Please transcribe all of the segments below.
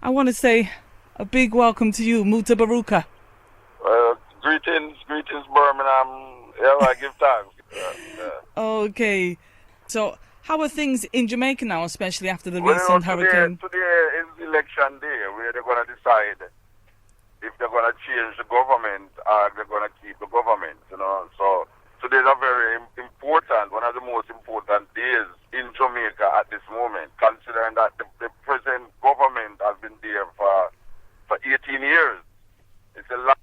I want to say a big welcome to you, Mutabaruka. Greetings, Birmingham. Yeah, I give thanks. Okay, so how are things in Jamaica now, especially after the Well, recent hurricane? today is election day where they're going to decide if they're going to change the government or if they're going to keep the government. So today's a very important, one of the most important days in Jamaica at this moment, considering that the present government has been there for 18 years. It's the last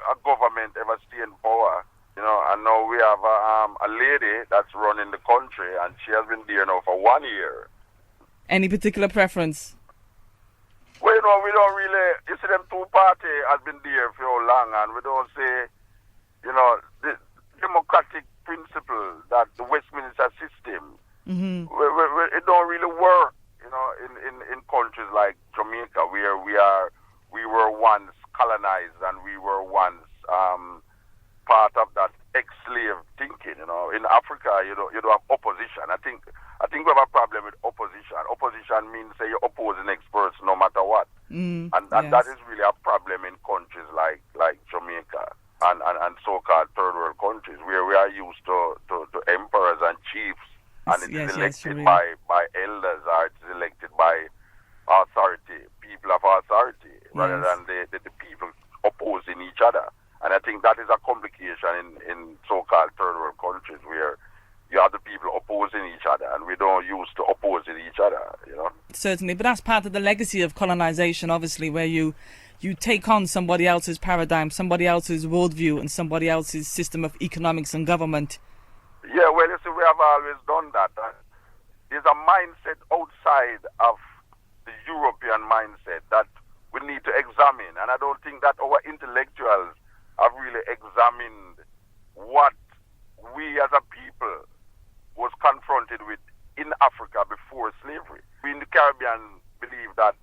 a government ever stay in power. And now we have a lady that's running the country, and she has been there now for 1 year. Any particular preference? Well, we don't really. You see, them two party has been there for so long, and we don't say, the democratic principle that the Westminster system, it don't really work, in countries like Jamaica, where we were once colonized and we were once part of that ex-slave thinking. In Africa, you don't have opposition. I think we have a problem with opposition. Opposition means say you oppose the next person no matter what, and that is really a problem in countries like Jamaica and so-called third world countries where we are used to emperors and chiefs, and it is elected by elders, or it is elected by authority, people of authority, rather than the people opposing each other. And I think that is a complication in so-called third world countries where you have the people opposing each other, and we don't used to opposing each other. Certainly, but that's part of the legacy of colonization, obviously, where you take on somebody else's paradigm, somebody else's worldview, and somebody else's system of economics and government. Yeah, well, you see, we have always done that. There's a mindset outside of the European mindset that we need to examine, and I don't think that our intellectuals have really examined what we as a people was confronted with in Africa before slavery. We in the Caribbean believe that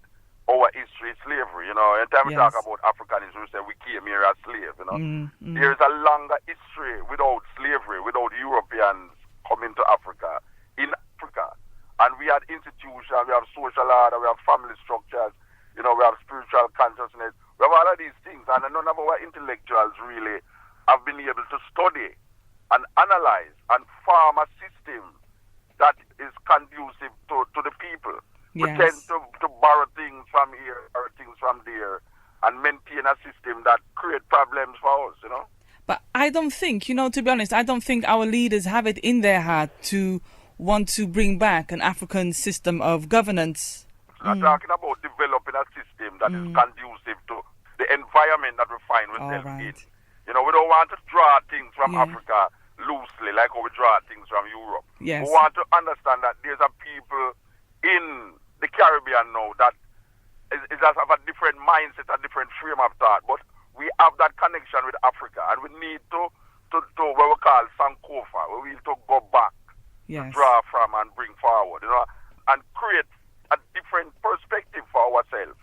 our history is slavery. Anytime we talk about Africanism, we say we came here as slaves. There is a longer history without slavery, without Europeans coming to Africa, in Africa. And we had institutions, we have social order, we have family structures, we have spiritual consciousness, we have all of these things, and none of our intellectuals really have been able to study and analyze and form a system that is conducive to the people. We tend to borrow things from here, borrow things from there, and maintain a system that creates problems for us, But I don't think, to be honest, I don't think our leaders have it in their heart to want to bring back an African system of governance. I'm talking about developing a system that is conducive to the environment that we find ourselves in. We don't want to draw things from Africa loosely like how we draw things from Europe. Yes. We want to understand that there's a people in the Caribbean now that is have a different mindset, a different frame of thought, but we have that connection with Africa, and we need to what we call Sankofa, where we need to go back, to draw from and bring forward, and create a different perspective for ourselves.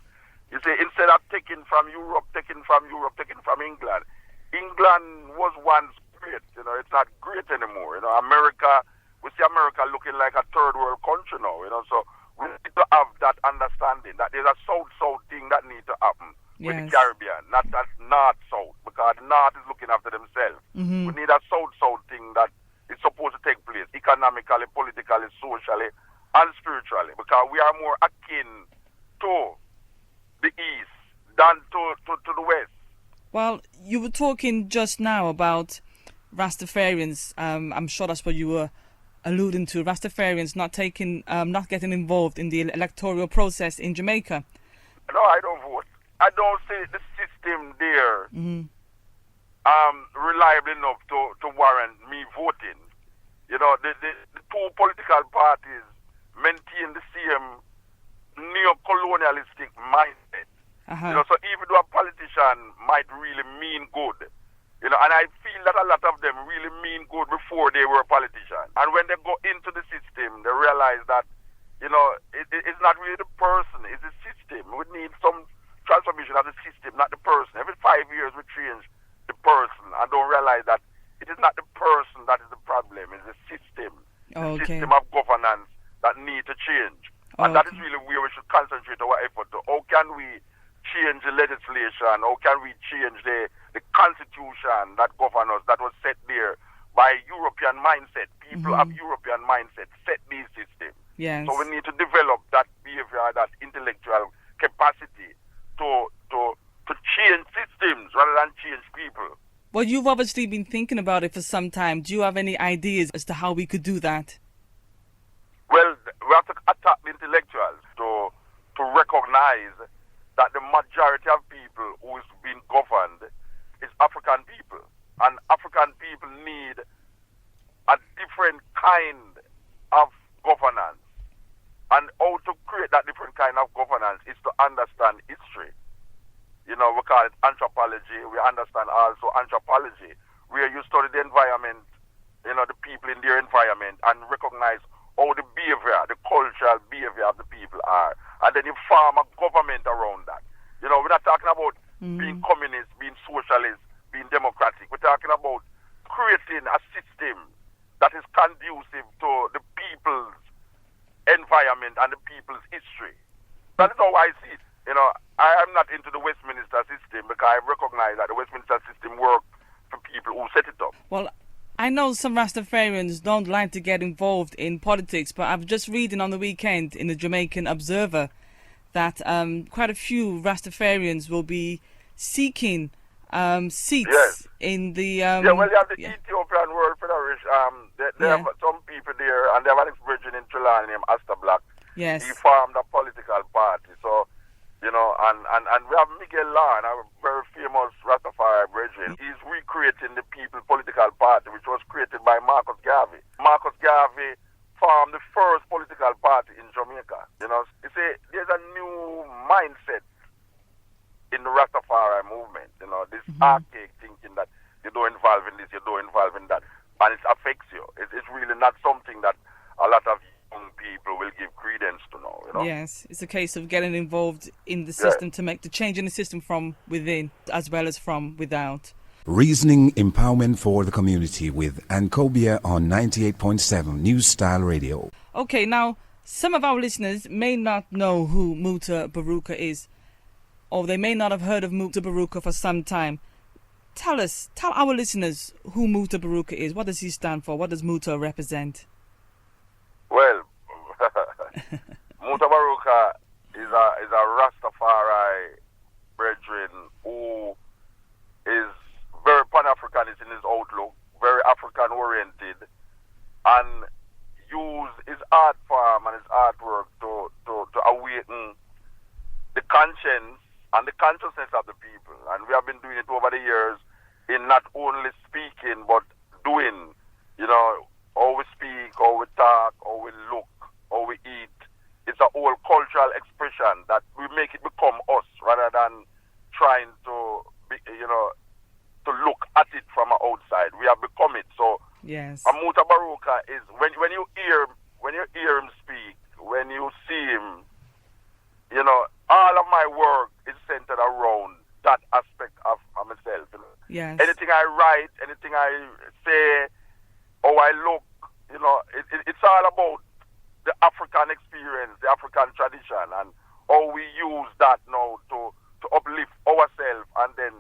You see, instead of taking from Europe, taking from England, England was once great, it's not great anymore. America, we see America looking like a third world country now, so we need to have that understanding that there's a south-south thing that needs to happen with the Caribbean, not that north-south, because the north is looking after themselves. We need a south-south thing that is supposed to take place economically, politically, socially, and spiritually, because we are more akin to the east than to the west. Well, you were talking just now about Rastafarians. I'm sure that's what you were alluding to. Rastafarians not getting involved in the electoral process in Jamaica. No, I don't vote. I don't see the system there reliable enough to warrant me voting. The two political parties maintain the same neo-colonialistic mindset. So even though a politician might really mean good, and I feel that a lot of them really mean good before they were politicians. And when they go into the system, they realize that, it's not really the person, it's the system. We need some transformation of the system, not the person. Every 5 years we change the person and don't realize that it is not the person that is the problem, it's the system. The system of governance that need to change. And that is really where we should concentrate our effort to. How can we change the legislation? How can we change the constitution that governs us, that was set there by European mindset? People have European mindset, set these systems. Yes. So we need to develop that behavior, that intellectual capacity to change systems rather than change people. Well, you've obviously been thinking about it for some time. Do you have any ideas as to how we could do that? Well, we have to attack the intellectuals to recognize that the majority of people who is being governed is African people. And African people need a different kind of governance. And how to create that different kind of governance is to understand history. You know, we call it anthropology. We understand also anthropology, where you study the environment, you know, the people in their environment, and recognize how the behavior, the cultural behavior of the people are. And then you form a government around that. You know, we're not talking about being communist, being socialist, being democratic. We're talking about creating a system that is conducive to the people's environment and the people's history. That is how I see it. You know, I am not into the Westminster system because I recognize that the Westminster system works for people who set it up. Well, I know some Rastafarians don't like to get involved in politics, but I've just reading on the weekend in the Jamaican Observer that quite a few Rastafarians will be seeking seats in the... well, you have the Ethiopian World Federation. They have some people there, and they have an ex-virgin in Trelawney named Asta Black. Yes. He formed a political party. So, you know, and we have Miguel Lan, a very famous Rastafari brethren. He's recreating the People Political Party, which was created by Marcus Garvey. Marcus Garvey formed the first political party in Jamaica. You know, you see, there's a new mindset in the Rastafari movement. You know, this archaic thinking that you don't involve in this, you don't involve in that, and it affects you. It's really not something that a lot of young people will give credence to now, you know? Yes, it's a case of getting involved in the system to make the change in the system from within as well as from without. Reasoning empowerment for the community with Ankhobia on 98.7 News Style Radio. Okay, now some of our listeners may not know who Mutabaruka is, or they may not have heard of Mutabaruka for some time. Tell our listeners who Mutabaruka is. What does he stand for? What does Muta represent? Well, Mutabaruka is a Rastafari brethren who is very Pan-Africanist in his outlook, very African-oriented, and use his art form and his artwork to awaken the conscience and the consciousness of the people. And we have been doing it over the years in not only speaking, but doing, you know, how we speak, how we talk, how we look, how we eat. It's a whole cultural expression that we make it become us rather than trying to, you know, to look at it from outside. We have become it. So, yes. Mutabaruka is when you hear him speak, when you see him, you know, all of my work is centered around that aspect of myself. You know? Yes. Anything I write, anything I say, how I look, you know, it's all about the African experience, the African tradition, and how we use that now to uplift ourselves and then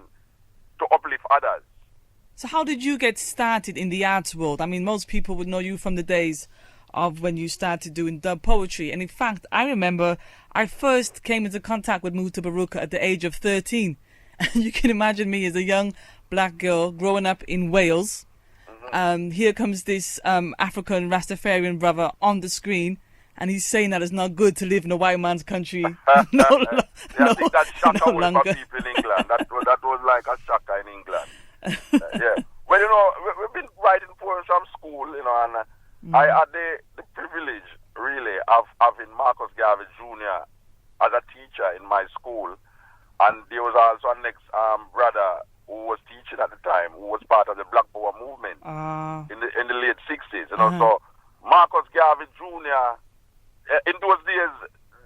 to uplift others. So how did you get started in the arts world? I mean, most people would know you from the days of when you started doing dub poetry. And in fact, I remember I first came into contact with Mutabaruka at the age of 13. And you can imagine me as a young black girl growing up in Wales. Here comes this African Rastafarian brother on the screen, and he's saying that it's not good to live in a white man's country. I think that shocker was for people in England. That was like a shocker in England. Yeah. Well, you know, we've been writing poems from school, you know, and I had the privilege, really, of having Marcus Garvey Jr. as a teacher in my school. And there was also a next brother who was teaching at the time, who was part of the Black Power movement in the late 60s. You know, so Marcus Garvey Jr., in those days,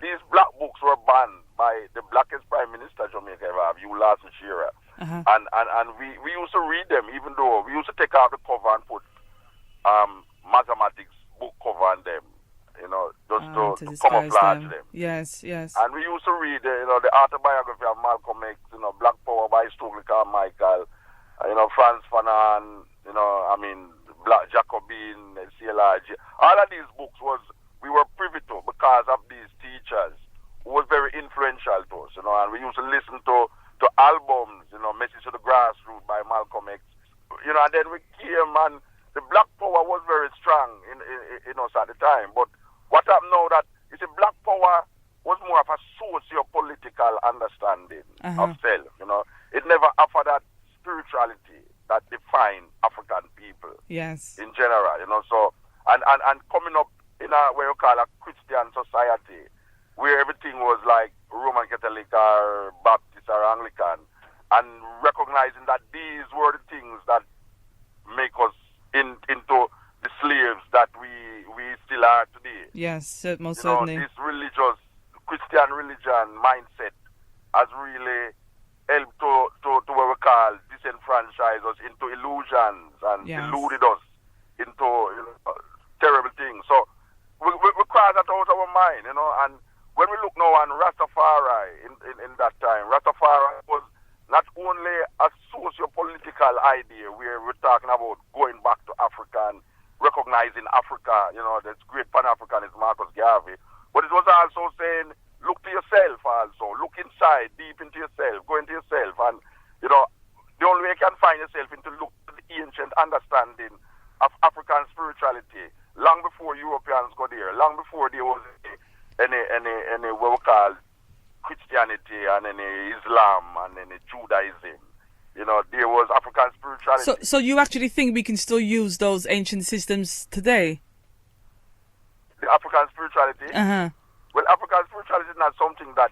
these black books were banned by the blackest prime minister Jamaica ever have, Ulysses Shearer. And we used to read them, even though we used to take out the cover and put mathematics book cover on them, you know, just to camouflage them. Yes, yes. And we used to read, the autobiography of Malcolm X, Black Power by Stokely Carmichael, Franz Fanon, Black Jacobin, CLRG. All of these books we were privy to because of these teachers who was very influential to us, and we used to listen to albums, Message to the Grassroots by Malcolm X, and then we came and the Black Power was very strong in us at the time. But what happened now that Black Power was more of a socio-political understanding of self. It never offered that spirituality that defined African people. Yes. In general, So and coming up in what you call a Christian society, where everything was like Roman Catholic or Baptist or Anglican, and recognizing that these were the things that make us into the slaves that we still are today. Yes, most certainly. This religious Christian religion mindset has really helped to what we call disenfranchise us into illusions and deluded us into terrible things. So we cry that out of our mind, and when we look now on Rastafari in that time, Rastafari was not only a socio-political idea where we're talking about going back to Africa and recognizing Africa, that's great Pan-Africanist Marcus Garvey, but it was also saying, look to yourself also, look inside, deep into yourself, go into yourself, and, the only way you can find yourself is to look to the ancient understanding of African spirituality, long before Europeans got there, long before there was any what we call Christianity and any Islam and any Judaism. There was African spirituality. So you actually think we can still use those ancient systems today? The African spirituality? Well, African spirituality is not something that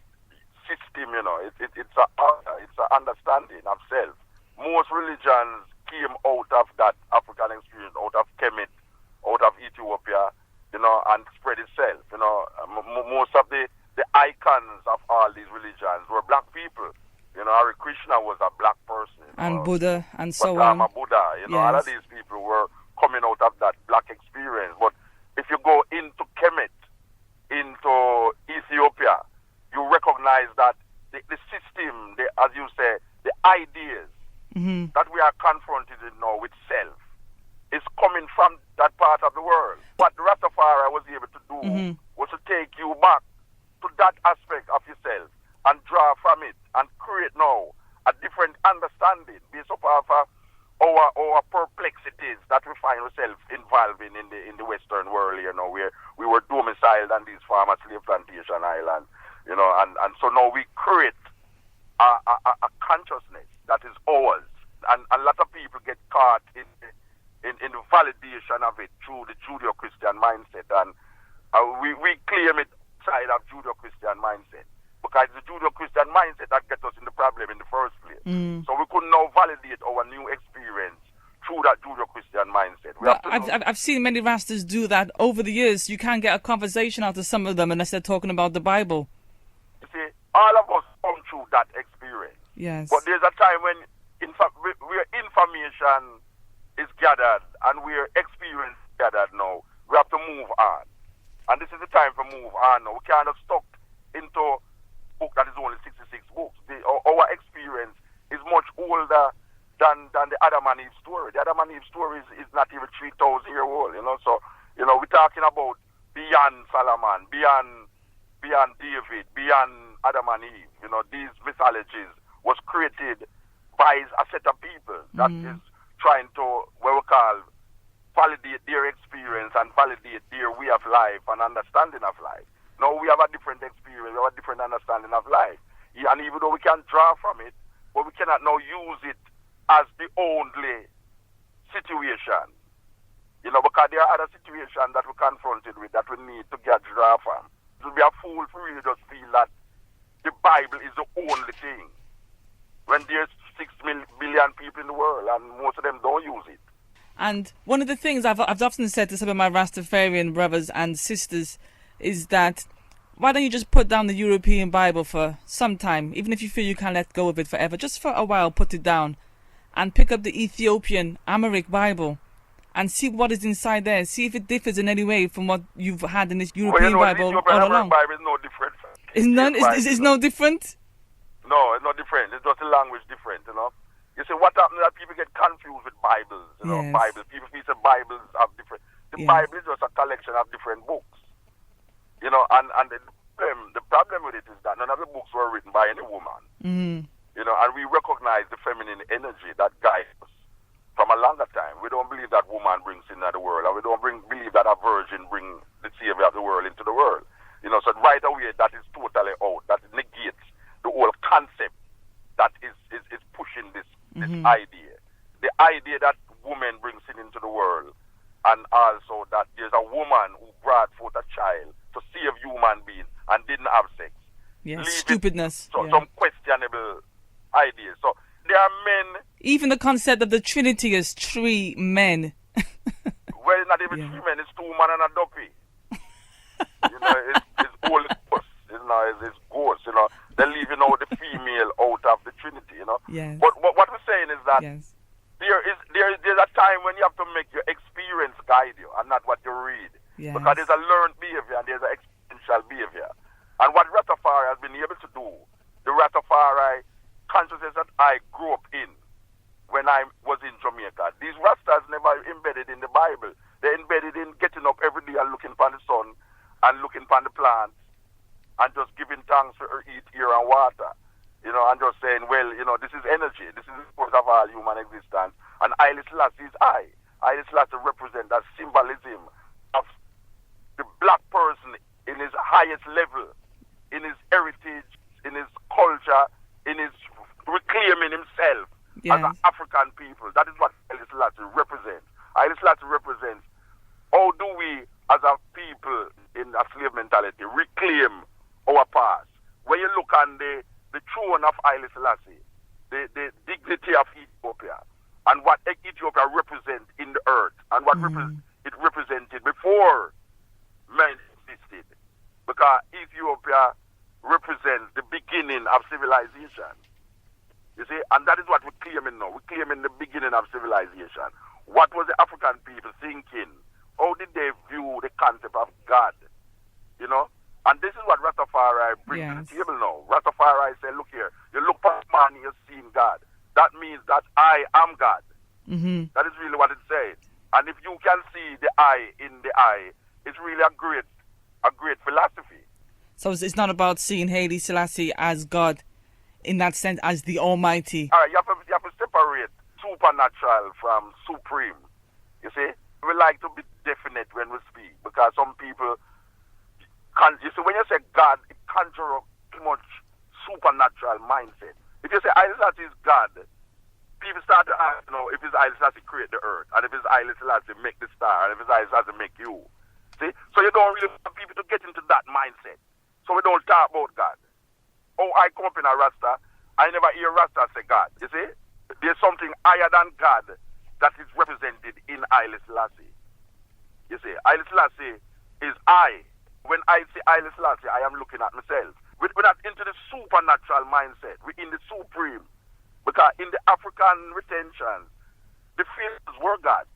system, it's an understanding of self. Most religions came out of that African experience, out of Kemet, out of Ethiopia, and spread itself. Most of the icons of all these religions were black people. Hare Krishna was a black person. And Buddha and so on. Buddha, all of these people were coming out of that black experience. But if you go into Kemet, into Ethiopia, you recognize that the system, as you say, the ideas that we are confronted now with self is coming from that part of the world. What Rastafari was able to do was to take you back to that aspect of yourself and draw from it and create now a different understanding based upon our perplexities that we find ourselves involving in the Western world, where we were domiciled on these farmer slave plantation islands, and so now we create a consciousness that is ours, and a lot of people get caught in the validation of it through the Judeo-Christian mindset, and we claim it side of Judeo-Christian mindset, because it's the Judeo-Christian mindset that gets us in the problem in the first place. So we could now validate our new experience through that Judeo-Christian mindset. I've seen many Rastas do that over the years. You can't get a conversation out of some of them unless they're talking about the Bible. You see, all of us come through that experience. Yes. But there's a time when where information is gathered and where experience is gathered now. We have to move on. And this is the time for move on now. We can't have stuck into a book that is only 66 books. Our experience is much older than the Adam and Eve story. The Adam and Eve story is not even 3,000 years old, So, we're talking about beyond Solomon, beyond David, beyond Adam and Eve. These mythologies was created by a set of people that is trying to, what we call, validate their experience and validate their way of life and understanding of life. Now we have a different experience, we have a different understanding of life. And even though we can draw from it, but we cannot now use it as the only situation. Because there are other situations that we're confronted with that we need to get draw from. It would be a fool for really just feel that the Bible is the only thing when there's 6 billion people in the world and most of them don't use it. And one of the things I've often said to some of my Rastafarian brothers and sisters is that why don't you just put down the European Bible for some time, even if you feel you can't let go of it forever, just for a while put it down and pick up the Ethiopian Amharic Bible and see what is inside there. See if it differs in any way from what you've had in this European Bible all along. Bible is no different. It's no different? No, it's not different. It's just a language different, you know. You see, what happens is that people get confused with Bibles, you know, Bibles. People feel that Bibles have different... The Bible is just a collection of different books, you know, and the problem with it is that none of the books were written by any woman, you know, and we recognize the feminine energy that guides us from a longer time. We don't believe that woman brings sin into the world, and we don't believe that a virgin brings the savior of the world into the world. You know, so right away, that is totally out. That negates the whole concept that is pushing this idea. The idea that woman brings sin into the world, and also that there's a woman who brought forth a child to save human beings and didn't have sex. Yes, stupidness. Some questionable ideas. So there are men... Even the concept of the Trinity is 3 men. Well, it's not even 3 men, it's 2 men and a duppy. You know, it's all ghosts. You know, it's ghosts, you know. They're leaving out the female out of the Trinity, you know. Yes. But what we're saying is that there's a time when you have to make your experience guide you and not what you read. Yes. Because there's a learned behavior and there's an experiential behavior. And what Rastafari has been able to do, the Rastafari consciousness that I grew up in when I was in Jamaica, these Rastas never embedded in the Bible. They're embedded in getting up every day and looking upon the sun and looking upon the plants and just giving thanks for eat, air, and water. You know, and just saying, well, you know, this is energy. This is the source of all human existence. And Haile Selassie is I. Haile Selassie represents that symbolism of the black person in his highest level, in his heritage, in his culture, in his reclaiming himself as an African people. That is what Haile Selassie represents. Haile Selassie represents how do we, as a people in a slave mentality, reclaim our past. When you look on the throne of Haile Selassie, the dignity of Ethiopia, and what Ethiopia represents in the earth, and what it represented before men existed. Because Ethiopia represents the beginning of civilization. You see, and that is what we're claiming now. We're claiming the beginning of civilization. What was the African people thinking? How did they view the concept of God? You know? And this is what Rastafari brings to the table now. Rastafari said, look here, you look past man, you're seeing God. That means that I am God. That is really what it says. And if you can see the I in the I, it's really a great philosophy. So it's not about seeing Haile Selassie as God, in that sense, as the Almighty. All right, you have to separate supernatural from supreme. You see? We like to be definite when we speak, because some people... You see, when you say God, it conjures up too much supernatural mindset. If you say Haile Selassie is God, people start to ask, you know, if it's Haile Selassie create the earth, and if it's Haile Selassie make the star, and if it's Haile Selassie make you. See? So you don't really want people to get into that mindset. So we don't talk about God. Oh, I come up in a Rasta, I never hear Rasta say God. You see? There's something higher than God that is represented in Haile Selassie. You see? Haile Selassie is I. When I say Haile Selassie, I am looking at myself. We're not into the supernatural mindset. We're in the supreme. Because in the African retention, the pharaohs were gods.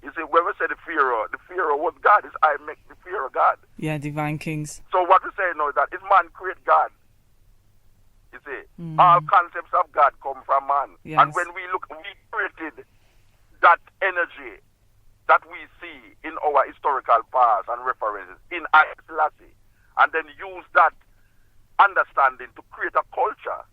You see, when we say the pharaoh was God. It's I make the pharaoh God. Yeah, divine kings. So what we say now is that is man create God. You see, all concepts of God come from man. Yes. And when we look, we created that energy that we see in our historical past and references in Haile Selassie, and then use that understanding to create a culture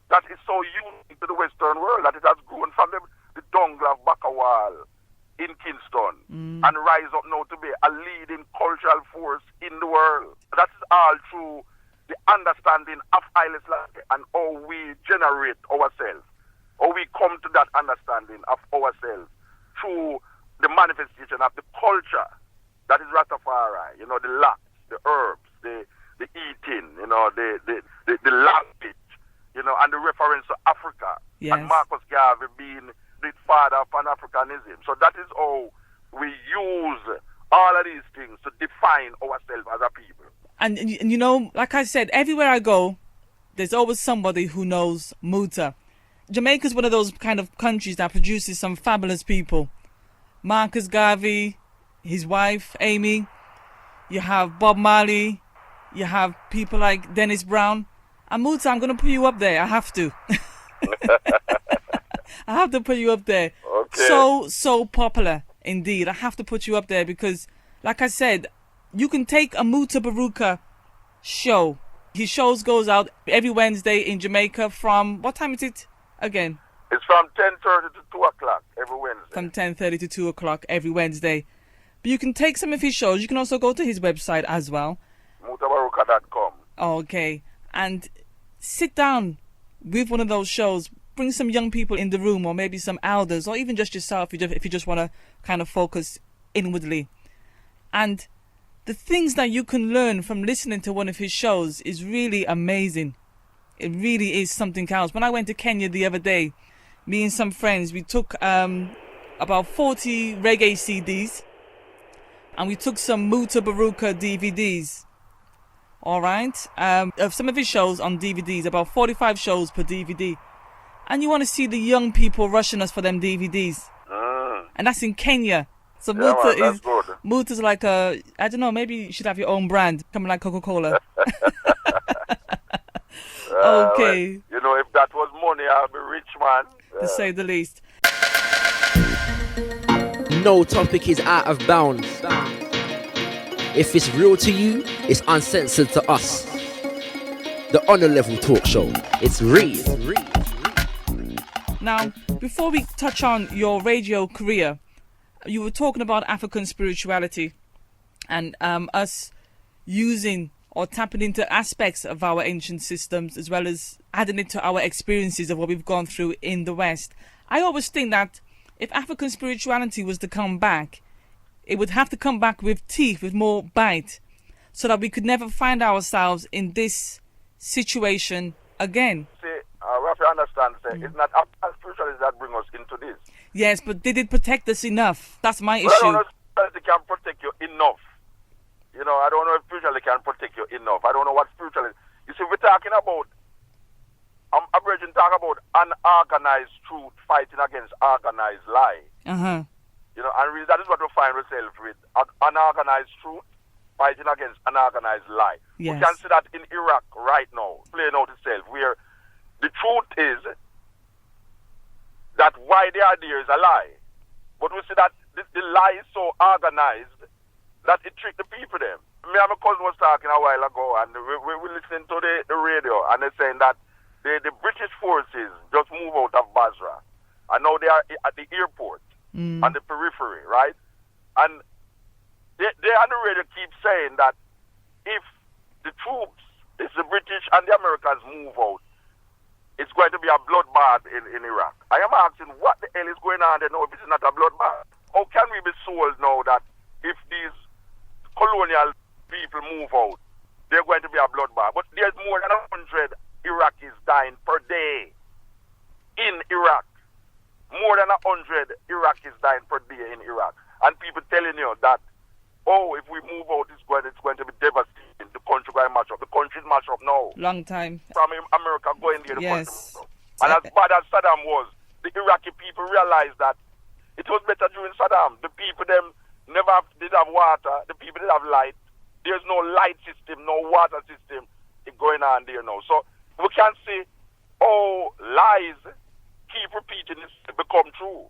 that is so unique to the Western world that it has grown from the jungle of Bakawal in Kingston and rise up now to be a leading cultural force in the world. That is all through the understanding of Haile Selassie and how we generate ourselves, how we come to that understanding of ourselves through the manifestation of the culture that is Rastafari, you know, the locks, the herbs, the eating, you know, the language, you know, and the reference to Africa. Yes. And Marcus Garvey being the father of Pan-Africanism. So that is how we use all of these things to define ourselves as a people. And you know, like I said, everywhere I go, there's always somebody who knows Muta. Jamaica's one of those kind of countries that produces some fabulous people. Marcus Garvey, his wife, Amy. You have Bob Marley. You have people like Dennis Brown. And Muta, I'm going to put you up there. I have to. I have to put you up there. Okay. So popular, indeed. I have to put you up there because, like I said, you can take a Mutabaruka show. His shows goes out every Wednesday in Jamaica from, what time is it again? It's from 10:30 to 2 o'clock every Wednesday. From 10:30 to 2 o'clock every Wednesday. But you can take some of his shows. You can also go to his website as well. Mutabaruka.com. Okay. And sit down with one of those shows. Bring some young people in the room, or maybe some elders, or even just yourself if you just want to kind of focus inwardly. And the things that you can learn from listening to one of his shows is really amazing. It really is something else. When I went to Kenya the other day, me and some friends, we took about 40 reggae CDs, and we took some Mutabaruka DVDs. All right, of some of his shows on DVDs, about 45 shows per DVD. And you want to see the young people rushing us for them DVDs. And that's in Kenya. So Muta's like I don't know, maybe you should have your own brand, coming like Coca-Cola. Okay. You know, if that was money, I'll be rich, man. To say the least. No topic is out of bounds. If it's real to you, it's uncensored to us. The Honor Level Talk Show. It's real. Now, before we touch on your radio career, you were talking about African spirituality and us using or tapping into aspects of our ancient systems, as well as adding it to our experiences of what we've gone through in the West. I always think that if African spirituality was to come back, it would have to come back with teeth, with more bite, so that we could never find ourselves in this situation again. See, we have to understand, it's not African spiritualism that brings us into this. Yes, but did it protect us enough? That's my issue. I don't know if spirituality can protect you enough. You know, I don't know if spirituality can protect you enough. I don't know what spirituality. You see, we're talking about, Aboriginal talk about unorganized truth fighting against organized lie. You know, and really that is what we find ourselves with. Unorganized truth fighting against unorganized lie. Yes. We can see that in Iraq right now, playing out itself, where the truth is that why they are there is a lie. But we see that the lie is so organized that it tricked the people them. Me and my cousin was talking a while ago, and we were listening to the radio, and they're saying that the British forces just moved out of Basra, and now they are at the airport, on the periphery, right? And they on the radio keep saying that if the troops, if the British and the Americans move out, it's going to be a bloodbath in Iraq. I am asking what the hell is going on there now if it's not a bloodbath? How can we be sold now that if these colonial people move out, they're going to be a bloodbath? But there's more than 100 Iraqis dying per day in Iraq. More than 100 Iraqis dying per day in Iraq. And people telling you that, oh, if we move out, it's going to be devastating. The country going to mash up. The country's mash up now. Long time. From America going there, the yes. country. And as bad as Saddam was, the Iraqi people realized that it was better during Saddam. The people them did have water. The people did have light. There's no light system, no water system going on there now. So we can see, oh, lies keep repeating this become true.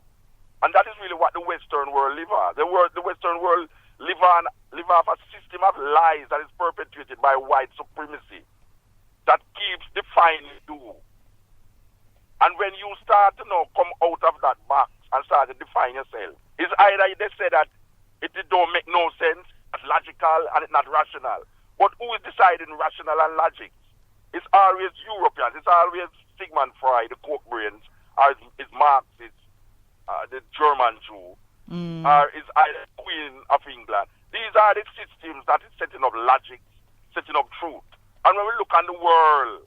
And that is really what the Western world live on. The Western world live off a system of lies that is perpetuated by white supremacy that keeps defining you. And when you start to come out of that box and start to define yourself, it's either they say that it don't make no sense, it's logical and it's not rational. But who is deciding rational and logic? It's always Europeans, it's always Sigmund Freud, the coke brains, or it's Marx, it's the German Jew, or it's either Queen of England. These are the systems that is setting up logic, setting up truth. And when we look on the world,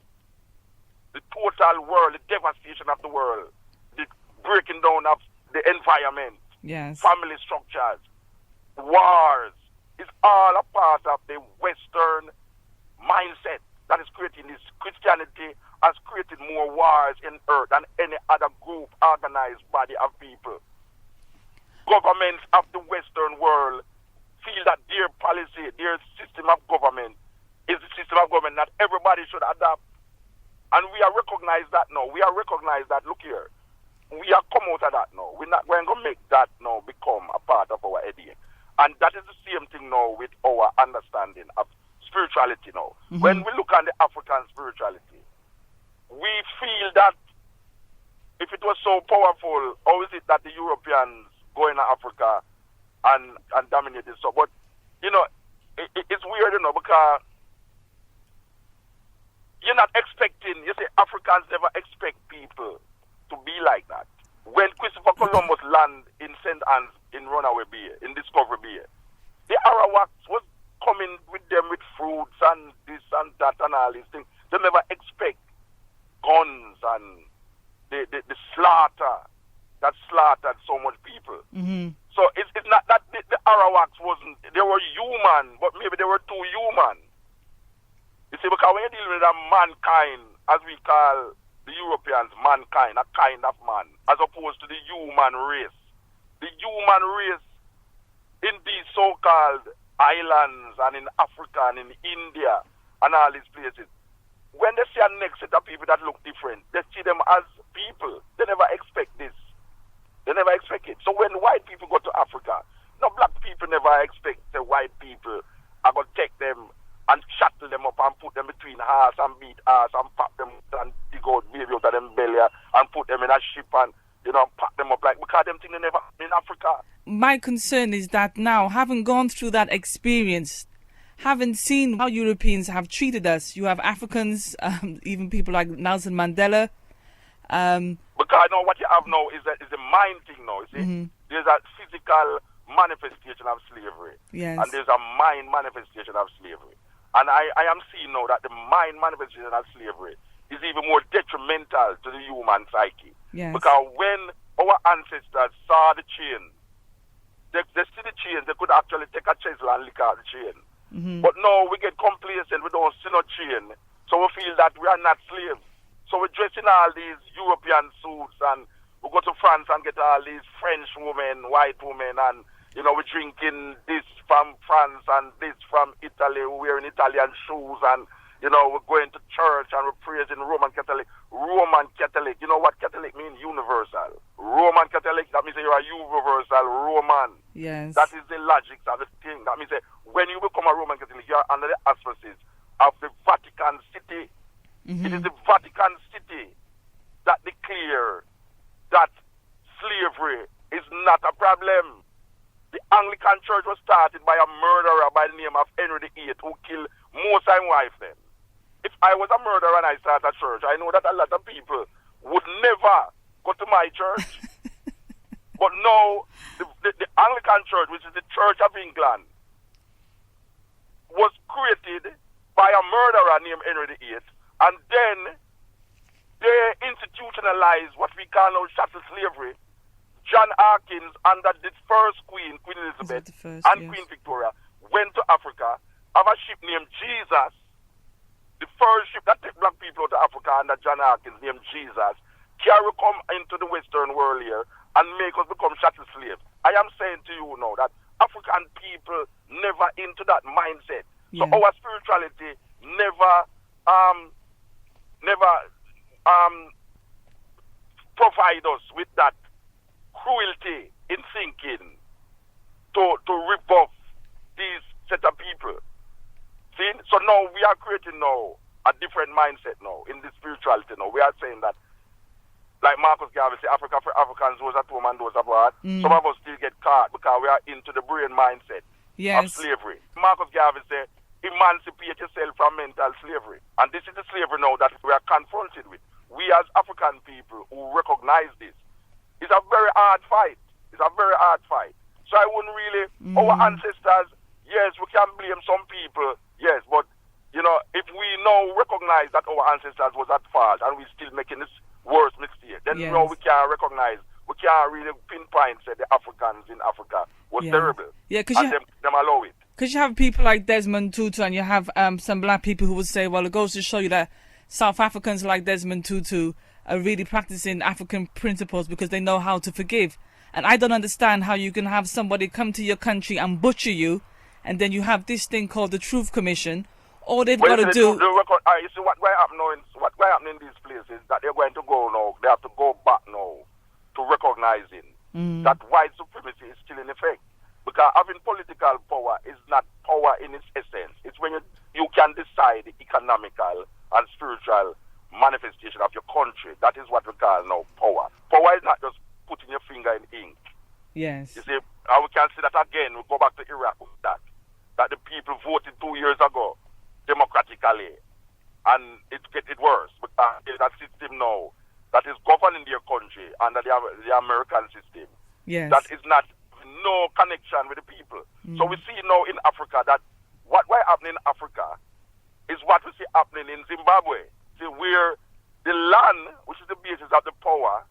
the total world, the devastation of the world, the breaking down of the environment, yes. family structures, wars, is all a part of the Western mindset that is creating this. Christianity has created more wars in earth than any other group, organized body of people. governments of the Western world feel that their policy, their system of government is the system of government that everybody should adopt. And we are recognized that now. We are recognized that, look here, we are come out of that now. We're going to make that now become a part of our idea. And that is the same thing now with our understanding of spirituality now. Mm-hmm. When we look at the African spirituality, we feel that if it was so powerful, how is it that the Europeans go into Africa and dominate it? So, but, you know, it's weird, you know, because you're not expecting, you say Africans never expect people to be like that. When Christopher Columbus landed in St. Anne's in Runaway Bay, in Discovery Bay, the Arawaks was coming with them with fruits and this and that and all these things. They never expect guns and the slaughter that slaughtered so much people. Mm-hmm. So it's not that the Arawaks wasn't, they were human, but maybe they were too human. You see, because when you're dealing with a mankind, as we call the Europeans mankind, a kind of man, as opposed to the human race. The human race in these so-called islands and in Africa and in India and all these places, when they see a next set of people that look different, they see them as people. They never expect this. They never expect it. So when white people go to Africa, no, black people never expect the white people are going to take them and shuttle them up and put them between horse and beat horse and pop them and dig out baby out of them belly and put them in a ship and, you know, pack them up like, because them things they never happen in Africa. My concern is that now, having gone through that experience, having seen how Europeans have treated us, you have Africans, even people like Nelson Mandela. Because now what you have now is a mind thing now. You see, mm-hmm. There's a physical manifestation of slavery, yes, and there's a mind manifestation of slavery. And I am seeing now that the mind manifestation of slavery is even more detrimental to the human psyche. Yes. Because when our ancestors saw the chain, they see the chains, they could actually take a chisel and lick out the chain. Mm-hmm. But now we get complacent, we don't see no chain, so we feel that we are not slaves. So we're dressing all these European suits and we go to France and get all these French women, white women, and you know, we're drinking this from France and this from Italy, we're wearing Italian shoes, and, you know, we're going to church and we're praising Roman Catholic. Roman Catholic, you know what Catholic means? Universal. Roman Catholic, that means you're a universal Roman. Yes. That is the logic of the thing. That means that when you become a Roman Catholic, you're under the auspices of the Vatican City. Mm-hmm. It is the Vatican City that declares that slavery is not a problem. The Anglican Church was started by a murderer by the name of Henry VIII who killed most of his wife then. If I was a murderer and I started a church, I know that a lot of people would never go to my church. But no, the Anglican Church, which is the Church of England, was created by a murderer named Henry VIII, and then they institutionalized what we call now chattel slavery. John Hawkins under the first Queen Elizabeth, and yes, Queen Victoria, went to Africa, have a ship named Jesus, the first ship that took black people to Africa under John Hawkins named Jesus, carry come into the Western world here and make us become chattel slaves. I am saying to you now that African people never into that mindset. Yeah. So our spirituality never provide us with that cruelty in thinking to rebuff these set of people. See? So now we are creating now a different mindset now in the spirituality now. We are saying that, like Marcus Garvey say, Africa for Africans, those at home and those abroad. Some of us still get caught because we are into the brain mindset, yes, of slavery. Marcus Garvey say, emancipate yourself from mental slavery. And this is the slavery now that we are confronted with. We as African people who recognize this, it's a very hard fight. It's a very hard fight. So I wouldn't really, our ancestors, yes, we can blame some people, yes, but, you know, if we now recognize that our ancestors was at fault and we're still making this worse mistake, then, yes, you know, we can't recognize, we can't really pinpoint say the Africans in Africa was terrible. Yeah, because them allow it. Because you have people like Desmond Tutu and you have some black people who would say, well, it goes to show you that South Africans like Desmond Tutu are really practicing African principles because they know how to forgive. And I don't understand how you can have somebody come to your country and butcher you, and then you have this thing called the Truth Commission. All they've got to do... You see what going happen in these places, that they're going to go now, they have to go back now to recognizing that white supremacy is still in effect. Because having political power is not power in its essence. It's when you can decide the economical and spiritual manifestation of your country. That is what we call now power. Power is not just putting your finger in ink. Yes. You see, and we can see that again. We go back to Iraq with that the people voted 2 years ago democratically, and it worse because there's a system now that is governing their country under the American system. Yes. That is not no connection with the people. So we see now in Africa that what happening in Africa is what we see happening in Zimbabwe. See, where the land, which is the basis of the power,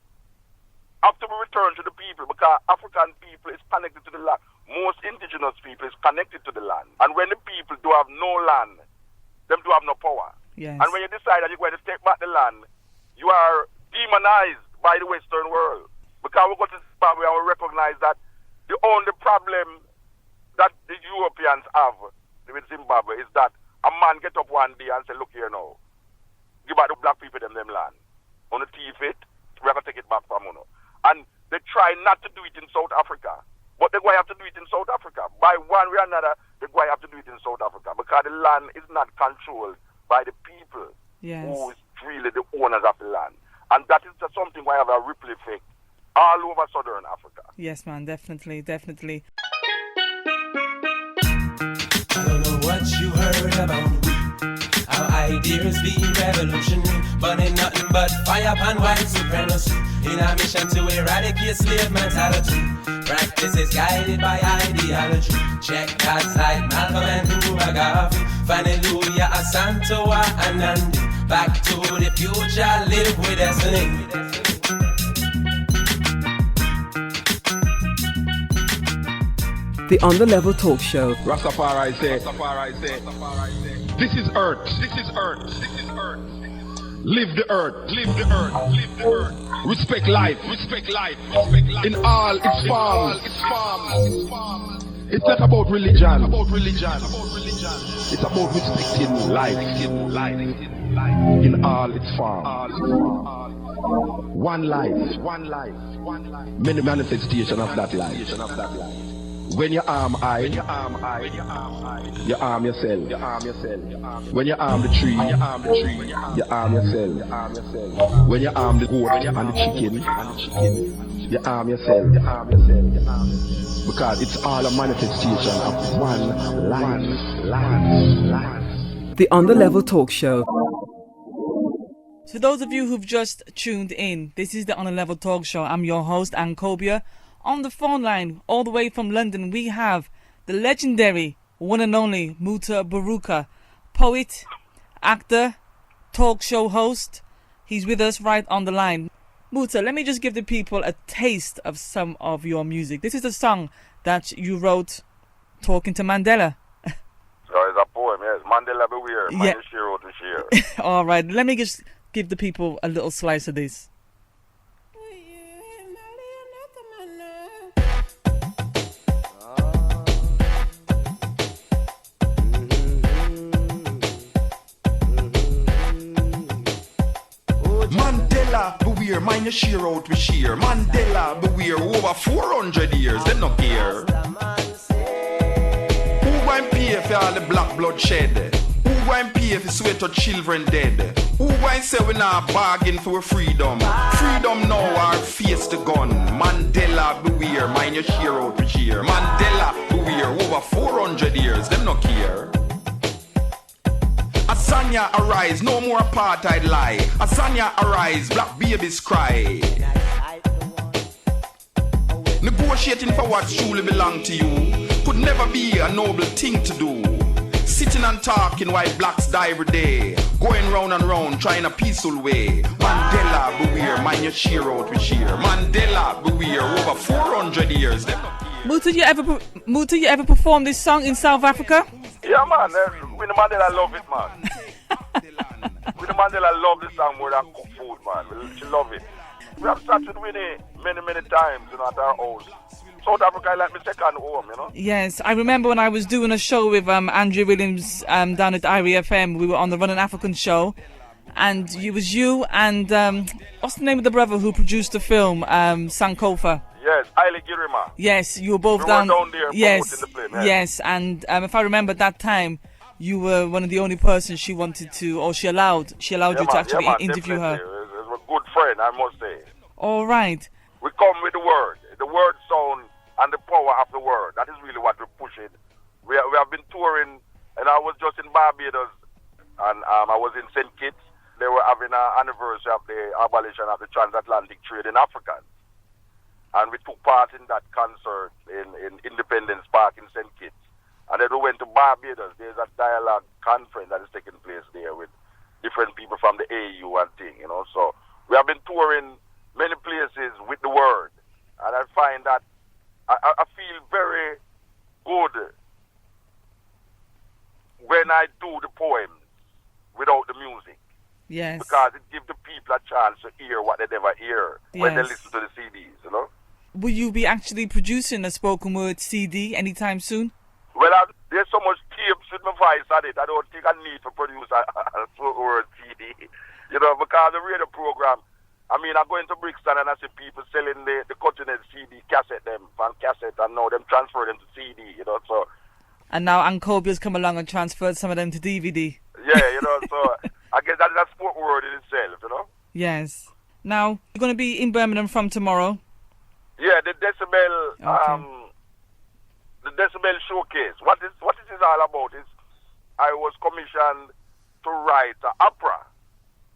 have to be returned to the people because African people is connected to the land. Most indigenous people is connected to the land. And when the people do have no land, them do have no power. Yes. And when you decide that you're going to take back the land, you are demonized by the Western world. Because we go to Zimbabwe and we recognize that the only problem that the Europeans have with Zimbabwe is that a man get up one day and say, look here now, give back the black people them land. On the thief it, we're going to take it back from you. And they try not to do it in South Africa. But they're going to have to do it in South Africa. By one way or another, they're going to have to do it in South Africa. Because the land is not controlled by the people who is really the owners of the land. And that is just something why have a ripple effect all over Southern Africa. Yes, man, definitely. I don't know what you heard about we. Our ideas be revolutionary, but ain't nothing but fire upon white supremacy. In our mission to eradicate slave mentality, practice is guided by ideology. Check God's like Malcolm and Mutabaruka, Hallelujah, Asantoa and Nandi. Back to the future, live with destiny. The On The Level Talk Show. Rastafari say, this is earth. Live the earth. Respect life. In all its forms. It's not about religion. It's about respecting life. In all its forms. One life. Many manifestations of that life. When you arm I, you arm yourself. When you arm the tree, you arm yourself. When you arm the goat and the chicken, you arm yourself. Because it's all a manifestation of one life. The On The Level Talk Show. So those of you who've just tuned in, this is the On The Level Talk Show. I'm your host, Ankhobia. On the phone line, all the way from London, we have the legendary, one and only Mutabaruka, poet, actor, talk show host. He's with us right on the line. Muta, let me just give the people a taste of some of your music. This is a song that you wrote talking to Mandela. So it's a poem, yes. Mandela beware, man is share out to share. All right, let me just give the people a little slice of this. Mandela, beware, mind your sheer out with sheer. Mandela, beware, over 400 years, them not care. Who going pay for all the black blood shed? Who going pay for sweat of children dead? Who going say we not bargain for freedom? Freedom now or face the gun. Mandela, beware, mind your sheer out with sheer. Mandela, beware, over 400 years, them not care. Asanya arise, no more apartheid lie. Asanya arise, black babies cry. Negotiating for what truly belong to you could never be a noble thing to do. Sitting and talking while blacks die every day, going round and round trying a peaceful way. Mandela, beware, mind your sheer out with sheer. Mandela, beware, over 400 years. Muta, you ever perform this song in South Africa? Yeah, man. Winnie Mandela love it, man. Winnie Mandela love this song more than cook food, man. She love it. We have sat with Winnie many times, you know, at our house. South Africa is like my second home, you know. Yes, I remember when I was doing a show with Andrew Williams down at Irie FM. We were on the Running African show, and it was you and what's the name of the brother who produced the film, Sankofa? Yes, Haile Girima. Yes, you were both we down. Were down there yes, the film, yes. Yes, and if I remember that time, you were one of the only persons she wanted to, or she allowed you to actually interview her. It was a good friend, I must say. All right. We come with the word sound, and the power of the word. That is really what we're pushing. We have been touring, and I was just in Barbados, and I was in St. Kitts. They were having an anniversary of the abolition of the transatlantic trade in Africa. And we took part in that concert in Independence Park in St. Kitts. And then we went to Barbados. There's a dialogue conference that is taking place there with different people from the AU and thing, you know. So we have been touring many places with the word. And I find that I feel very good when I do the poems without the music. Yes. Because it gives the people a chance to hear what they never hear when they listen to the CDs, you know. Will you be actually producing a spoken word CD anytime soon? Well, there's so much tapes with my voice on it. I don't think I need to produce a spoken word CD, you know, because the radio program, I mean, I go into Brixton and I see people selling the cutting-edge CD cassette them from cassette, and now them transfer them to CD, you know, so. And now Ankhobia's come along and transferred some of them to DVD. Yeah, you know, so I guess that's a spoken word in itself, you know. Yes. Now, you're going to be in Birmingham from tomorrow? Yeah, the Decibel, the Decibel Showcase. What it is all about is I was commissioned to write an opera.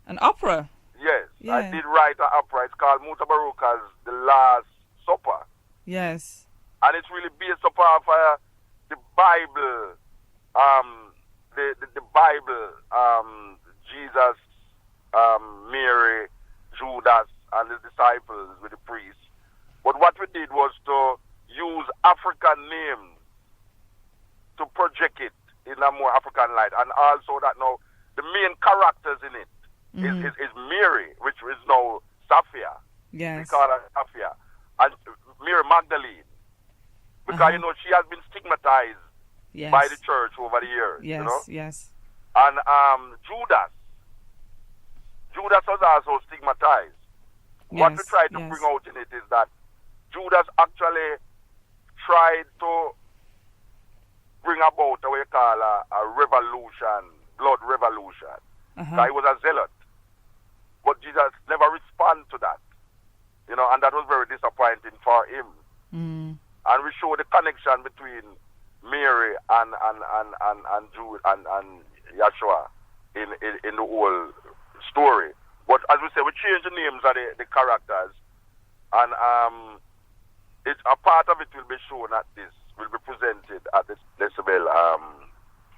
An opera? Yes, yeah. I did write an opera. It's called Mutabaruka's The Last Supper. Yes. And it's really based upon the Bible, the Bible, Jesus, Mary, Judas, and the disciples with the priests. But what we did was to use African names to project it in a more African light. And also that now the main characters in it is Mary, which is now Sophia. Yes. We call her Sophia. And Mary Magdalene. Because, you know, she has been stigmatized by the church over the years. Yes, you know? yes. And Judas was also stigmatized. Yes, what we try to bring out in it is that Judas actually tried to bring about what we call a revolution, blood revolution. He was a zealot. But Jesus never responded to that. You know, and that was very disappointing for him. And we show the connection between Mary and Jude and Yeshua in the whole story. But as we say, we change the names of the characters, and it's a part of it will be shown at this, will be presented at this Decibel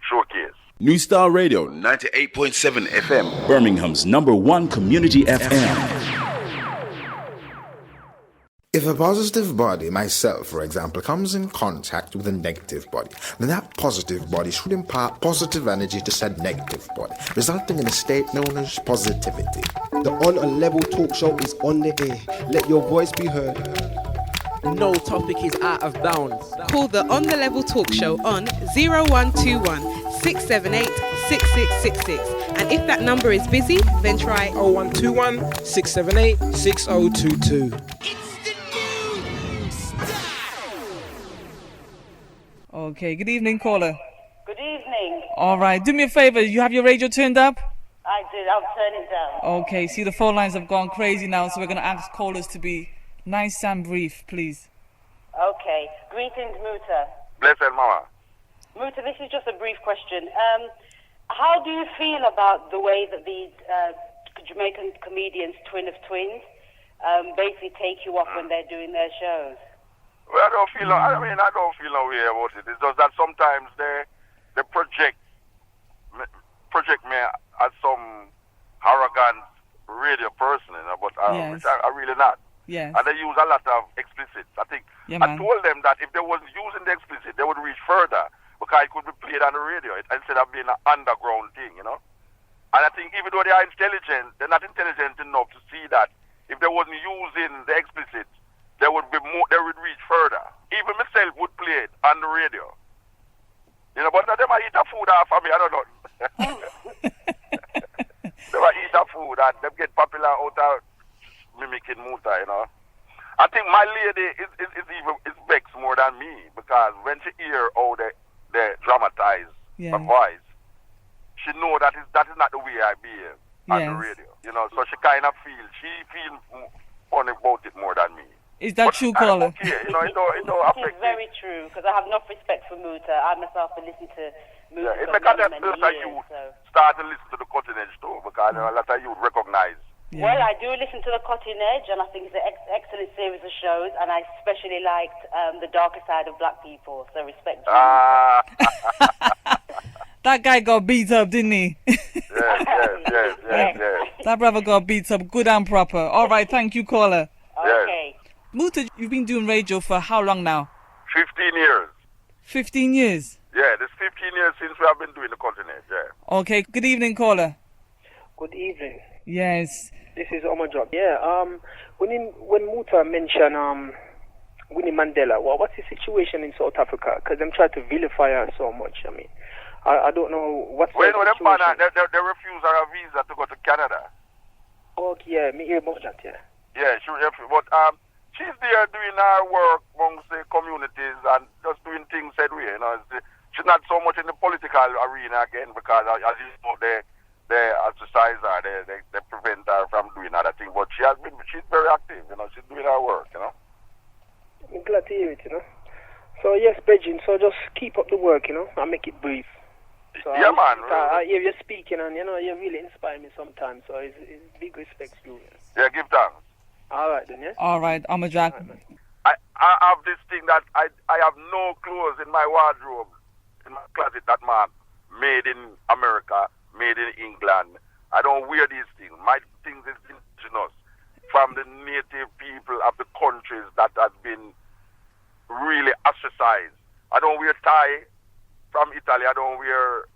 showcase. New Style Radio, 98.7 FM, Birmingham's #1 community FM. If a positive body, myself for example, comes in contact with a negative body, then that positive body should impart positive energy to said negative body, resulting in a state known as positivity. The On a Level talk show is on the air. Let your voice be heard. No topic is out of bounds. Call the On the Level talk show on 0121 678 6666. And if that number is busy, then try 0121 678 6022. Okay, good evening, caller. Good evening. All right, do me a favor, you have your radio turned up? I did, I'll turn it down. Okay, see the phone lines have gone crazy now, so we're going to ask callers to be nice and brief, please. Okay, greetings, Muta. Blessed Mama. Muta, this is just a brief question. How do you feel about the way that these Jamaican comedians, Twin of Twins, basically take you up when they're doing their shows? Well, I don't feel no way about it. It's just that sometimes they project me as some arrogant radio person, you know, but which I really not. Yes. And they use a lot of explicit. I think I told them that if they wasn't using the explicit, they would reach further because it could be played on the radio instead of being an underground thing, you know. And I think even though they are intelligent, they're not intelligent enough to see that if they wasn't using the explicit, they would be more. They would reach further. Even myself would play it on the radio. You know, but they might eat the food off of me. I don't know. They might eat the food and they get popular out of mimicking Muta. You know. I think my lady is vexed more than me because when she hear how they dramatize her voice, she know that is not the way I behave on the radio. You know, so she kind of feels funny about it more than me. Is that true, caller? Okay, you know, It's very true because I have enough respect for Muta. I myself have listened to Muta it's for because many years. Start to listen to the Cutting Edge too because you know, a lot of youth recognize. Yeah. Well, I do listen to the Cutting Edge, and I think it's an excellent series of shows, and I especially liked the darker side of black people. So respect. That guy got beat up, didn't he? Yes. That brother got beat up good and proper. All right, thank you, caller. Okay. Muta, you've been doing radio for how long now? 15 years. 15 years? Yeah, there's 15 years since we have been doing the Cutting Edge, yeah. Okay, good evening, caller. Good evening. Yes. This is Omar Job. Yeah, when Muta mentioned Winnie Mandela, what's the situation in South Africa? Because them try to vilify her so much. I mean, I don't know what's the situation. They refuse her a visa to go to Canada. Oh, yeah, me hear about that, yeah. Yeah, but she's there doing her work amongst the communities and just doing things that way. You know, she's not so much in the political arena again because, as you know, they ostracize her, they prevent her from doing other things. But she's very active. You know, she's doing her work. You know. I'm glad to hear it. You know. So yes, Beijing. So just keep up the work. You know, and make it brief. So yeah, man. I hear you speaking, and you know, you really inspire me sometimes. So it's big respect to you. Yeah, give thanks. All right, then, yeah? All right, Jack. I have this thing that I have no clothes in my wardrobe, in my closet that man made in America, made in England. I don't wear these things. My things is indigenous from the native people of the countries that have been really ostracized. I don't wear tie from Italy. I don't wear...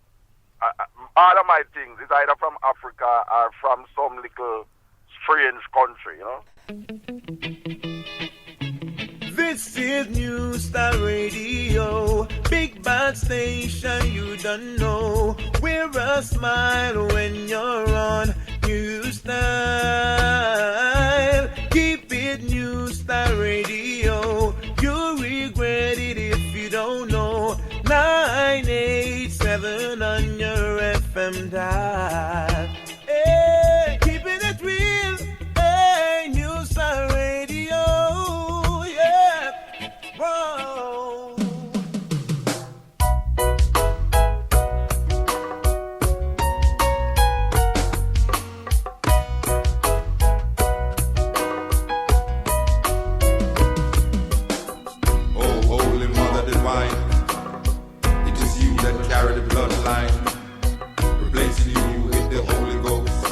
all of my things is either from Africa or from some little strange country, you know? This is New Style Radio, big bad station you don't know. Wear a smile when you're on New Style. Keep it New Style Radio. You'll regret it if you don't know. 987 on your FM dial. Hey, keeping it real. Hey, New Style Radio. Yeah. Whoa. Oh, Holy Mother Divine, it is you that carry the bloodline, replacing you with the Holy Ghost.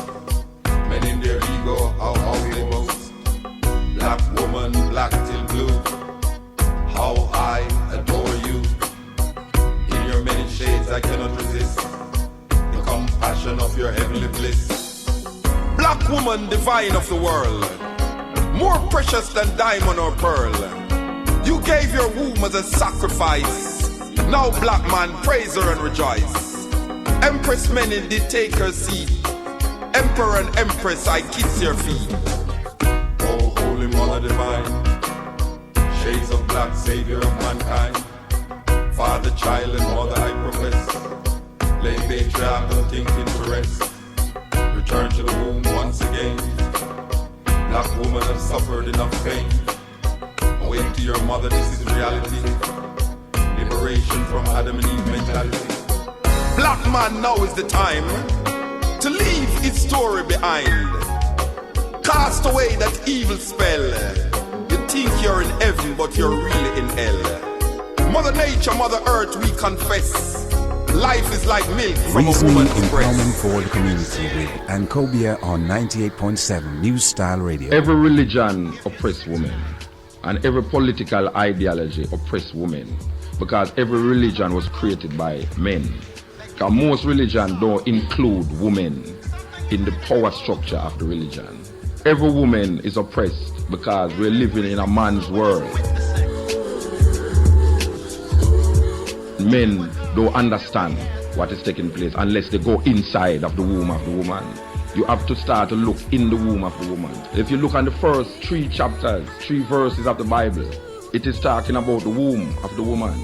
Men in their ego, how they boast. Black woman, black till blue, how I adore you. In your many shades I cannot resist the compassion of your heavenly bliss. Black woman, divine of the world, more precious than diamond or pearl. You gave your womb as a sacrifice. Now black man, praise her and rejoice. Empress Many did take her seat. Emperor and Empress, I kiss your feet. Oh, Holy Mother Divine, shades of black Savior of mankind. Father, child, and mother I profess. Lay patriarchal thinking to rest. Return to the womb once again. Black woman have suffered enough pain. Awake to your mother, this is reality. Liberation from Adam and Eve mentality. Black man, now is the time to leave its story behind. Cast away that evil spell. You think you're in heaven, but you're really in hell. Mother Nature, Mother Earth, we confess. Life is like milk from Reasoning a woman's empowerment breast. for the community with Ankhobia on 98.7 New Style Radio. Every religion oppress women, and every political ideology oppress women, because every religion was created by men. Because most religion don't include women in the power structure of the religion. Every woman is oppressed because we're living in a man's world. Men don't understand what is taking place unless they go inside of the womb of the woman. You have to start to look in the womb of the woman. If you look on the first 3 chapters, 3 verses of the Bible, it is talking about the womb of the woman.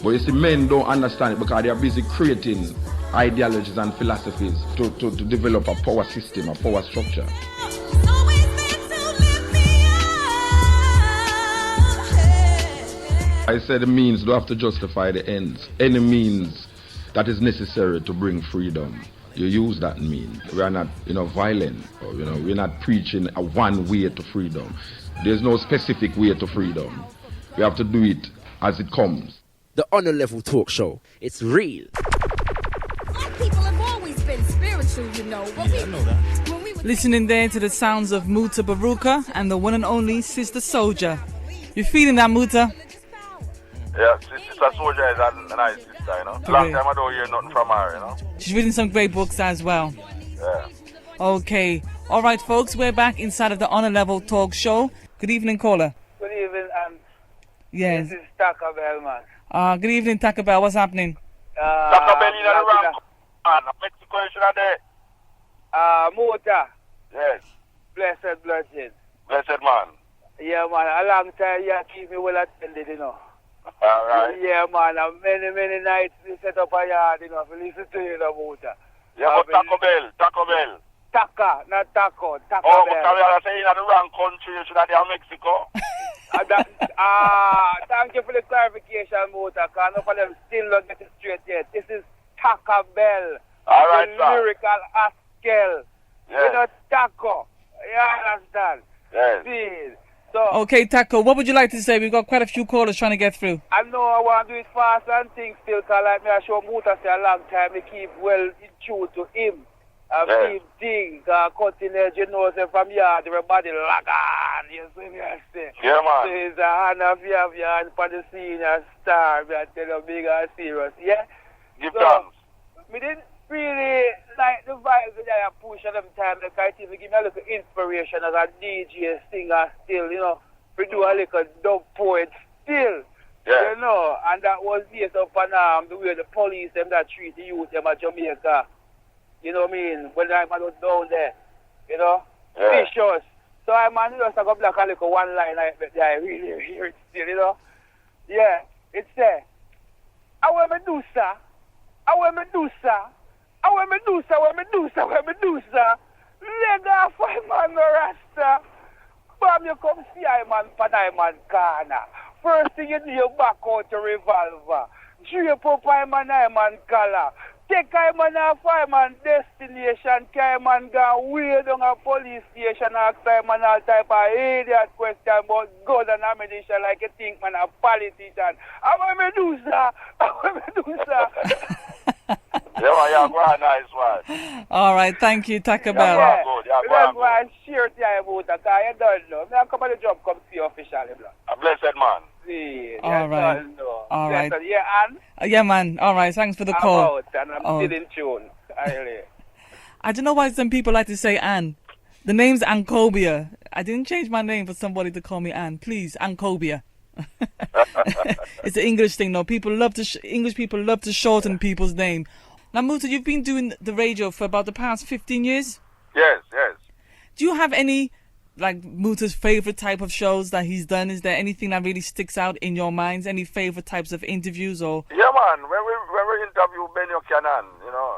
But you see, men don't understand it because they are busy creating ideologies and philosophies to develop a power system, a power structure. I said the means don't have to justify the ends. Any means that is necessary to bring freedom, you use that means. We are not, violent, or, we're not preaching a one way to freedom. There's no specific way to freedom. We have to do it as it comes. The Honor Level Talk Show. It's real. Black people have always been spiritual, I know that. Listening there to the sounds of Mutabaruka and the one and only Sister Soldier. You feeling that, Muta? Yeah, Sister Soldier is a nice sister, Long time I don't hear nothing from her, She's written some great books as well. Yeah. Okay. All right, folks, we're back inside of the Honor Level Talk Show. Good evening, caller. Good evening, and yes. This is Taco Bell, man. Good evening, Taco Bell. What's happening? Taco Bell in the ramp, man. Mexico is there. Mota. Yes. Blessed Blessed. Blessed man. Yeah, man. A long time you keep me well attended, All right. Yeah, man. And many nights we set up a yard, to listen to you, Mota. Yeah, but Taco Bell. Taka, not taco. Taco Bell. Bell. But you're saying in the wrong country, you should have been Mexico. Thank you for the clarification, Mota, because none of them still don't get it straight yet. This is Taco Bell. All right, the sir. lyrical Haskell. Yes. Taco. You understand? Yes. Please. So, okay, Taco, what would you like to say? We've got quite a few callers trying to get through. I know I want to do it fast and things still, because like me, I show Muta say a long time, they keep well in tune to him. Keep things, cutting edge, say from yard, everybody lag on, you see me, I say. Yeah, man. So it's a hand of your hand for the senior star, I tell you, big and serious, yeah? Give thanks. Me didn't really like the vibes that I push at them time, because I think it give me a little inspiration as a DJ, singer still, we do a little dub poet still, and that was based upon the way the police, them that treat the youth, them at Jamaica, you know what I mean, when I'm down there, vicious. So I'm just a couple of a little one line, I really hear it still, Yeah, it's there. I want Medusa. Leg off my man, Rasta. Bam, you come see I man, Panayman corner. First thing you do, you back out a revolver. Drape up I man collar. Take I man a fireman destination. I man go way down a police station. Ask I man all type of idiot question about gun and ammunition like you think man a politician. I want Medusa. Yeah, man, nice one. All right, thank you, Taco Bell. Yeah, good. That's why I'm sure to you about that, because you don't know. I'm come on the job, come see you officially, bro. A blessed man. See, all right. All right. Yeah, Ann? Yeah, man. All right, thanks for the call. I'm out, and I'm still in tune. I don't know why some people like to say Ann. The name's Ankhobia. I didn't change my name for somebody to call me Ann. Please, Ankhobia. It's an English thing, though. English people love to shorten people's name. Now, Muta, you've been doing the radio for about the past 15 years? Yes. Do you have any, Muta's favourite type of shows that he's done? Is there anything that really sticks out in your minds? Any favourite types of interviews? Or yeah, man. When we interview Benio Cannon,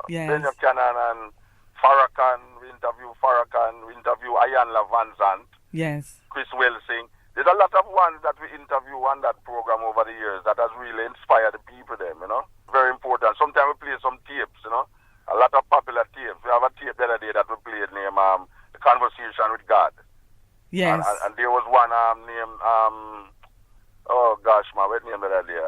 yes. Benio Cannon and Farrakhan, we interview Farrakhan, we interview Ayanla Van Zandt, yes, Chris Welsing. There's a lot of ones that we interview on that program over the years that has really inspired the people, Very important. Sometimes we play some tapes, a lot of popular tapes. We have a tape the other day that we played named The Conversation with God. Yes. And there was one named, oh gosh, man, what name the other day?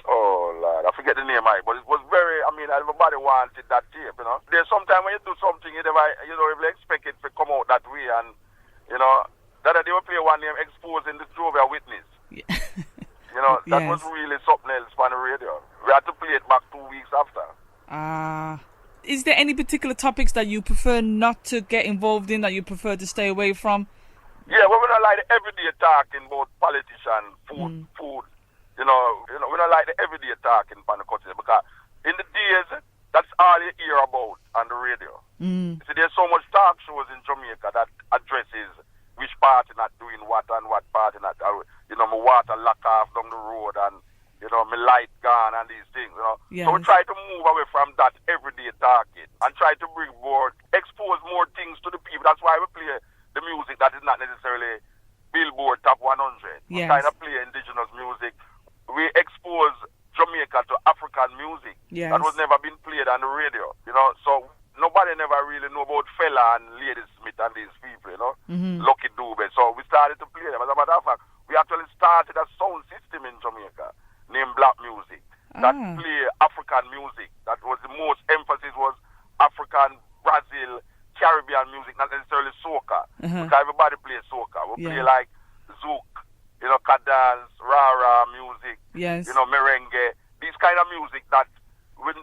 Oh Lord, I forget the name, but it was very, everybody wanted that tape, There's sometimes when you do something, you never, really expect it to come out that way, and, the other day we play one name, Exposing the Jehovah's Witness. Yeah. That yes. was really something else on the radio. We had to play it back 2 weeks after. Is there any particular topics that you prefer not to get involved in, that you prefer to stay away from? Yeah, we don't like the everyday talking about politicians, food. We don't like the everyday talking on the continent because in the days, that's all you hear about on the radio. See, there's so much talk shows in Jamaica that addresses which party not doing what and what party not. My water lock off down the road and my light gone and these things. Yes. So we try to move away from that everyday talking and try to expose more things to the people. That's why we play the music that is not necessarily Billboard Top 100. We Yes. kind of play indigenous music. We expose Jamaica to African music Yes. that was never been played on the radio. So nobody never really know about Fela and Lady Smith and these people. Lucky Dube. So we started to play them. As a matter of fact, we actually started a sound system in Jamaica named Black Music that play African music. That was the most emphasis was African, Brazil, Caribbean music, not necessarily soca. Because everybody plays soca. We play like zouk, cadence, rara music, Yes. merengue. These kind of music that we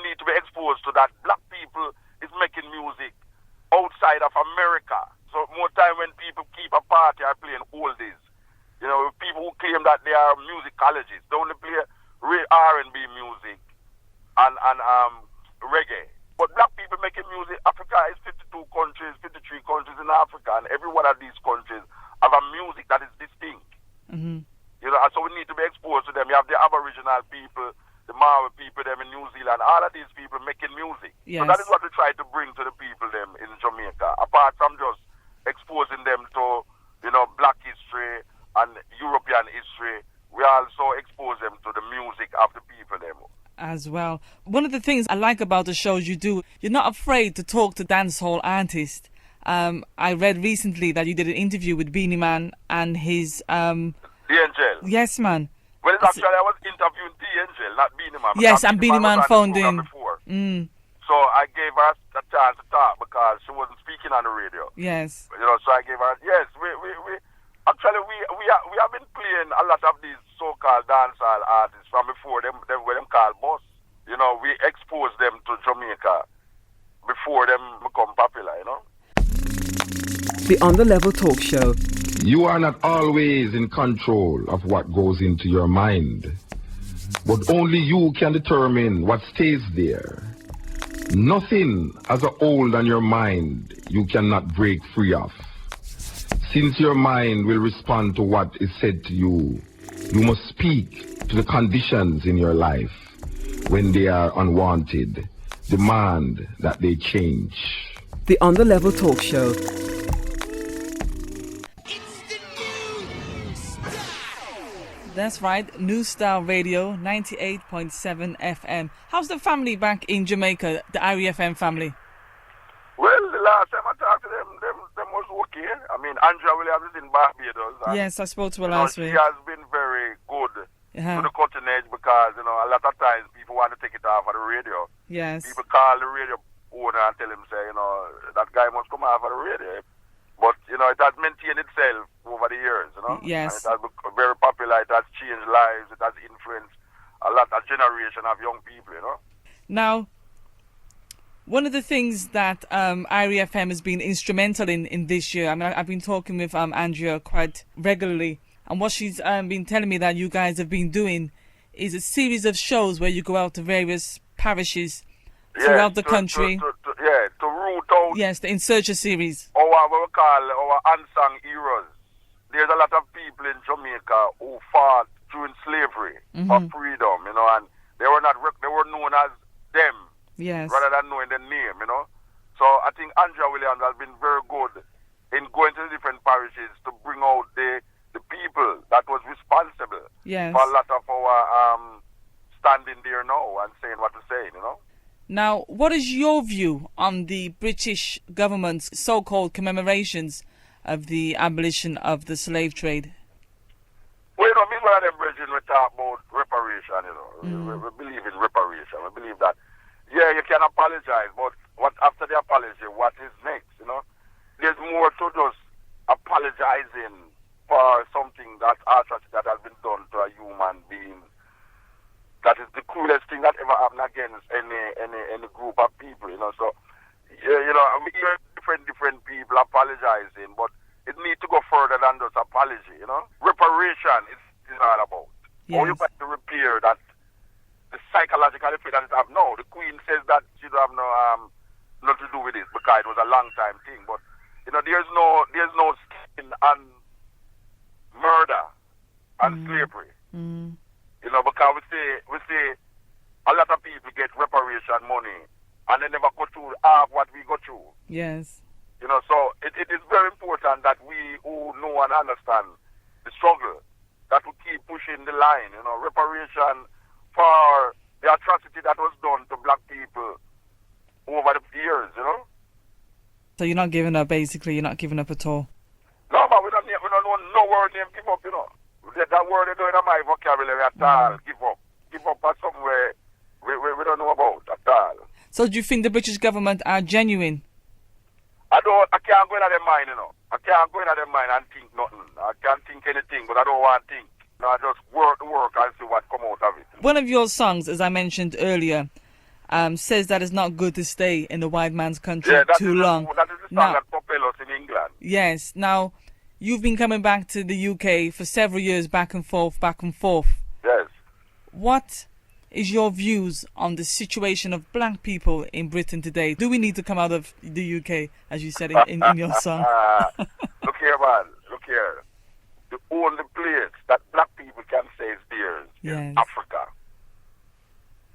need to be exposed to, that black people is making music outside of America. So more time when people keep a party are playing oldies. People who claim that they are musicologists, they only play R&B music and reggae. But black people making music, Africa is 52 countries, 53 countries in Africa, and every one of these countries have a music that is distinct. So we need to be exposed to them. You have the Aboriginal people, the Maori people, them in New Zealand, all of these people making music. Yes. So that is what we try to bring to the people them in Jamaica, apart from just exposing them to, black history and European history. We also expose them to the music of the people them. As well. One of the things I like about the shows you do, you're not afraid to talk to dancehall artists. I read recently that you did an interview with Beanie Man and his... The Angel. Yes, man. Well, actually, I was interviewing the Angel, not Beanie Man. Yes, and Beanie Man phoned in. Before. So I gave her a chance to talk because she wasn't speaking on the radio. Yes. So I gave her... Yes, we have been playing a lot of these so-called dancehall artists from before them when them called boss. We expose them to Jamaica before them become popular, The On The Level Talk Show. You are not always in control of what goes into your mind, but only you can determine what stays there. Nothing has a hold on your mind you cannot break free of. Since your mind will respond to what is said to you, you must speak to the conditions in your life. When they are unwanted, demand that they change. The On The Level Talk Show. That's right, New Style Radio, 98.7 FM. How's the family back in Jamaica, the IRFM family? Well, the last time I talked to them was okay. I mean, Andrea Williams is in Barbados. Yes, I spoke to her last week. She has been very good to the cutting edge because, a lot of times people want to take it off of the radio. Yes. People call the radio owner and tell him, say, that guy must come off of the radio. But, it has maintained itself over the years, Yes. And it has become very popular. It has changed lives. It has influenced a generation of young people, Now, one of the things that IRFM has been instrumental in this year, I mean, I've been talking with Andrea quite regularly, and what she's been telling me that you guys have been doing is a series of shows where you go out to various parishes throughout the country. To root out. Yes, the In Searcher series. What we call our unsung heroes. There's a lot of people in Jamaica who fought during slavery for freedom, and they were known as them. Yes. Rather than knowing the name, So I think Andrea Williams has been very good in going to the different parishes to bring out the people that was responsible for a lot of our standing there now and saying what to say, Now, what is your view on the British government's so-called commemorations of the abolition of the slave trade? Well, me one of them brethren we talk about reparation, We believe in reparation. We believe that you can apologize, but what after the apology, what is next, There's more to just apologizing for something that has been done to a human being. That is the cruelest thing that ever happened against any group of people, you know. So, you know, I mean, different people apologizing, but it needs to go further than just apology, you know. Reparation is all about. Yes. Or you got to repair that, the psychological effect that it have. No, the Queen says that she don't have nothing to do with this because it was a long time thing. But, you know, there's no skin on murder and slavery. You know, because we see a lot of people get reparation money and they never go through half what we go through. Yes. You know, so it is very important that we who know and understand the struggle, that we keep pushing the line, you know, reparation for the atrocity that was done to black people over the years, you know. So you're not giving up, basically. You're not giving up at all. No, but we don't know no word name give up, you know. That word they don't in my vocabulary at all. Give up. Give up at somewhere we don't know about at all. So do you think the British government are genuine? I can't go into their mind, you know. I can't go into their mind and think nothing. I can't think anything, but I don't want to think. You know, I just work and see what come out of it. One of your songs, as I mentioned earlier, says that it's not good to stay in the white man's country too long. That is the song that propels us in England. Yes. Now, you've been coming back to the UK for several years, back and forth. Yes. What is your views on the situation of black people in Britain today? Do we need to come out of the UK, as you said in your song? Look here, man. Look here. The only place that black people can say is theirs is Africa.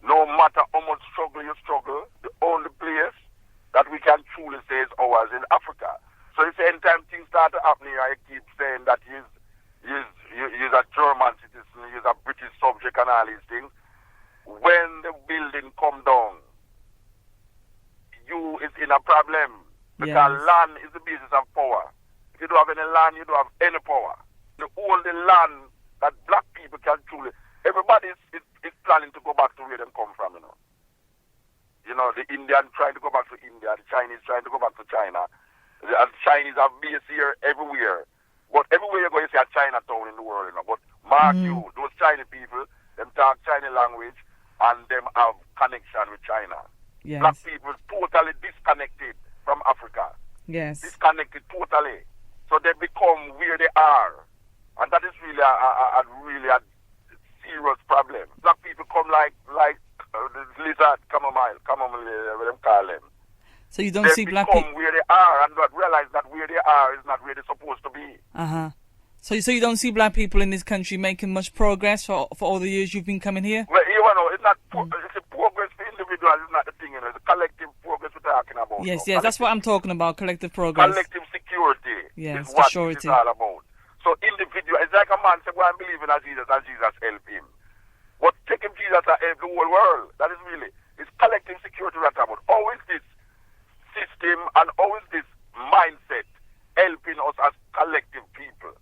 No matter how much struggle you struggle, the only place that we can truly say is ours in Africa. So you say anytime things start happening, I keep saying that he's a German citizen, he's a British subject and all these things. When the building come down, you is in a problem. Because land is the basis of power. If you don't have any land, you don't have any power. The only land that black people can truly... Everybody is planning to go back to where they come from, you know. You know, the Indian trying to go back to India, the Chinese trying to go back to China. The Chinese have base here everywhere. But everywhere you go, you see a Chinatown in the world, you know. But mark you, those Chinese people, them talk Chinese language, and them have connection with China. Yes. Black people totally disconnected from Africa. Yes. Disconnected totally. So they become where they are. And that is really a serious problem. Black people come like the lizard, chamomile, what them call them. So you don't see black people... They become where they are and not realize that where they are is not where they're supposed to be. So you don't see black people in this country making much progress for all the years you've been coming here? Well, you know, it's not it's a progress for individuals, it's not the thing, you know. It's a collective progress we're talking about. Yes, that's what I'm talking about, collective progress. Collective security is the what surety. it's all about. So individual, it's like a man say, go and believe in Jesus and Jesus help him. But taking Jesus and help the whole world, that is really, it's collective security we're talking about. Always this system and always this mindset helping us as collective people.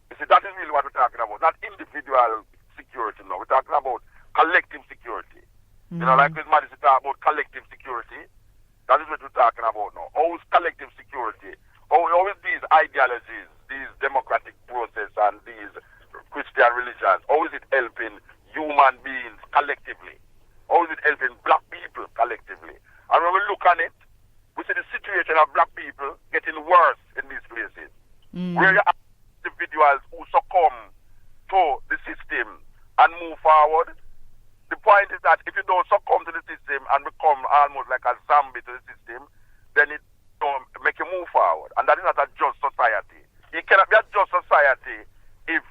You see, that is really what we're talking about. Not individual security, no. We're talking about collective security. You know, like this man is talking about collective security. That is what we're talking about now. Always collective security. Always these ideologies, these democratic process and these Christian religions, always it helping human beings collectively. Always it helping black people collectively. And when we look on it, we see the situation of black people getting worse in these places. Where you have individuals who succumb to the system and move forward. The point is that if you don't succumb to the system and become almost like a zombie to the system, then it don't make you move forward. And that is not a just society. It cannot be a just society if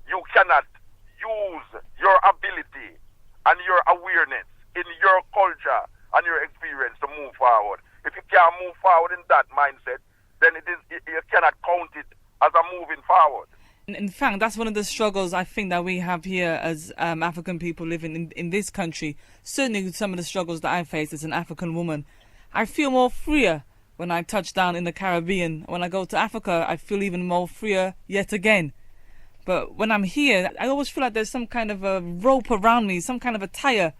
you cannot use your ability and your awareness in your culture and your experience to move forward. If you can't move forward in that mindset, then you cannot count it as a moving forward. In fact, that's one of the struggles I think that we have here as African people living in this country. Certainly some of the struggles that I face as an African woman. I feel more freer when I touch down in the Caribbean. When I go to Africa, I feel even more freer yet again. But when I'm here, I always feel like there's some kind of a rope around me, some kind of a tire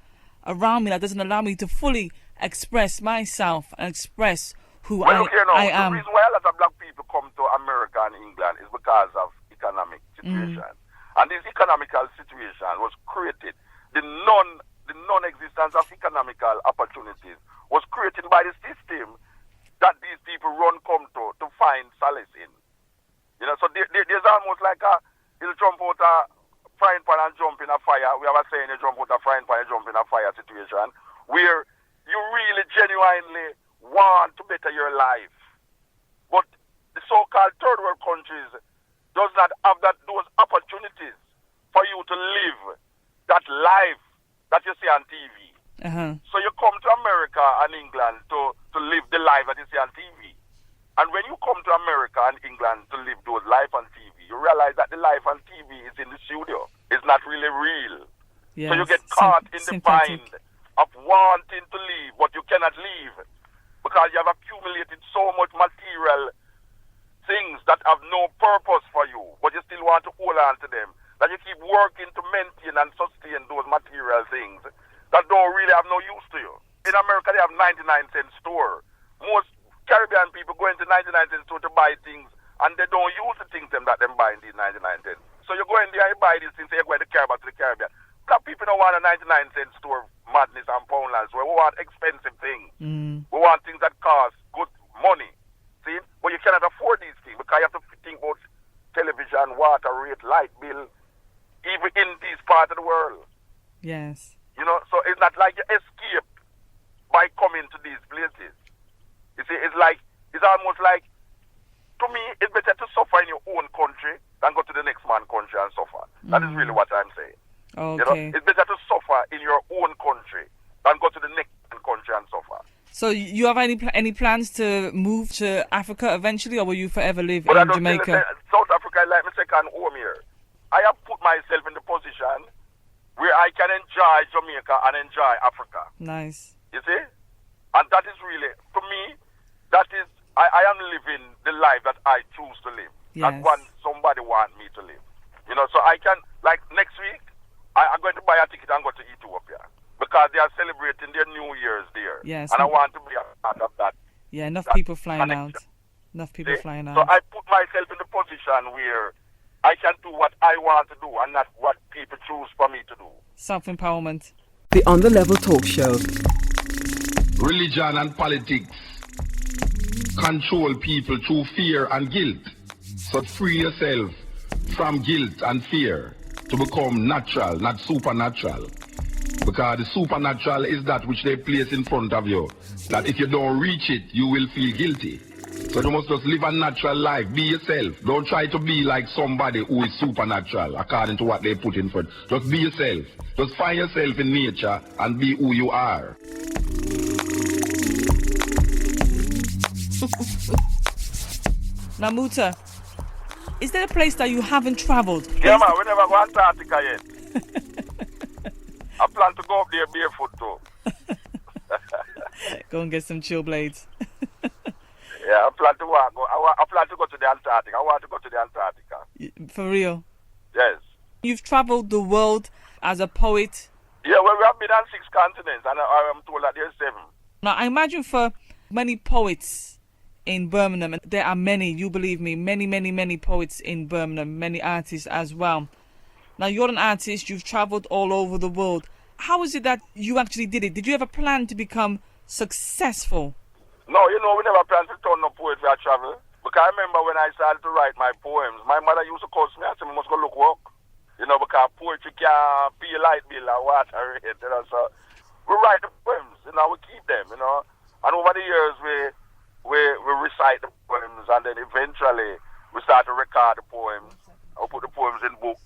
around me that doesn't allow me to fully express myself and express who I am. The reason why a lot of black people come to America and England is because of economic situation. And this economical situation was created the non-existence of economical opportunities was created by the system that these people come to find solace in. You know, so there's almost like you'll jump out a frying pan and jump in a fire. We have a saying, you jump out a frying pan and jump in a fire situation, where you really genuinely want to better your life. But the so-called third world countries does not have those opportunities for you to live that life that you see on TV. So you come to America and England to live the life that you see on TV. And when you come to America and England to live those life on TV, you realize that the life on TV is in the studio. It's not really real. Yes. So you get caught in the bind of wanting to leave, but you cannot leave because you have accumulated so much material things that have no purpose for you, but you still want to hold on to them. That you keep working to maintain and sustain those material things that don't really have no use to you. In America, they have 99-cent store. Most Caribbean people go into 99-cent store to buy things, and they don't use the things that they buy in these 99 cents. So you go in there and buy these things, and you're going to carry back to the Caribbean. Because people don't want a 99-cent store madness and poundlands where we want expensive things. We want things that cost good money. See? But you cannot afford these things because you have to think about television, water rate, light bill, even in these parts of the world. Yes. You know, so it's not like you escape by coming to these places. You see, it's almost like, to me, it's better to suffer in your own country than go to the next man's country and suffer. That is really what I'm saying. Okay. You know, it's better to suffer in your own country than go to the next country and suffer. So you have any plans to move to Africa eventually, or will you forever live But in Jamaica? South Africa is like my second home here. I have put myself in the position where I can enjoy Jamaica and enjoy Africa. Nice. You see? And that is really, to me, that is, I am living the life that I choose to live. Yes. Not one somebody want me to live. You know, so I can, like next week, I'm going to buy a ticket and go to Ethiopia. Because they are celebrating their New Year's there. Yes. And I want to be a part of that. Yeah, enough people flying out. Enough people flying out. So I put myself in the position where I can do what I want to do and not what people choose for me to do. Self-empowerment. The On the Level Talk Show. Religion and politics control people through fear and guilt. So free yourself from guilt and fear to become natural, not supernatural. Because the supernatural is that which they place in front of you. That if you don't reach it, you will feel guilty. So you must just live a natural life. Be yourself. Don't try to be like somebody who is supernatural according to what they put in front. Just be yourself. Just find yourself in nature and be who you are. Now, Muta, is there a place that you haven't travelled? Yeah, man, we never go to Antarctica yet. I plan to go up there barefoot too. Go and get some chill blades. Yeah, I plan to I plan to go to the Antarctica. I want to go to the Antarctica. For real? Yes. You've travelled the world as a poet. Yeah, well, we have been on 6 continents, and I am told that there's 7. Now, I imagine for many poets in Birmingham, and there are many, you believe me, many poets in Birmingham, many artists as well. Now, you're an artist, you've travelled all over the world. How is it that you actually did it? Did you ever plan to become successful? No, you know, we never planned to turn no poetry at travel. Because I remember when I started to write my poems, my mother used to curse me and say, "We must go look work." You know, because poetry can't be a light bill or water rate, you know. So we write the poems, you know, we keep them, you know. And over the years, we recite the poems, and then eventually we start to record the poems. I put the poems in books.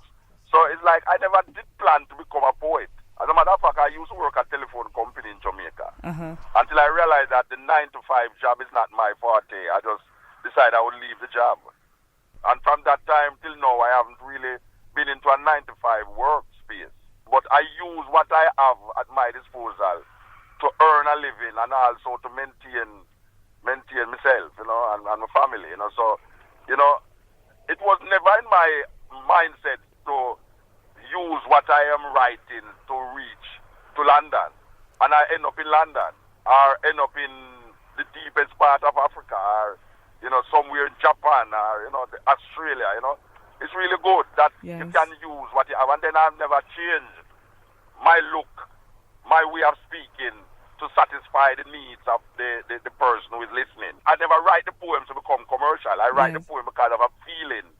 So it's like I never did plan to become a poet. As a matter of fact, I used to work at a telephone company in Jamaica. Until I realized that the 9-to-5 job is not my forte. I just decided I would leave the job. And from that time till now, I haven't really been into a 9-to-5 workspace. But I use what I have at my disposal to earn a living and also to maintain myself, you know, and my family, you know. So, you know, it was never in my mindset to use what I am writing to reach to London. And I end up in London, or end up in the deepest part of Africa, or, you know, somewhere in Japan, or, you know, Australia, you know. It's really good that you can use what you have. And then I've never changed my look, my way of speaking to satisfy the needs of the person who is listening. I never write the poem to become commercial. I write the poem because of a feeling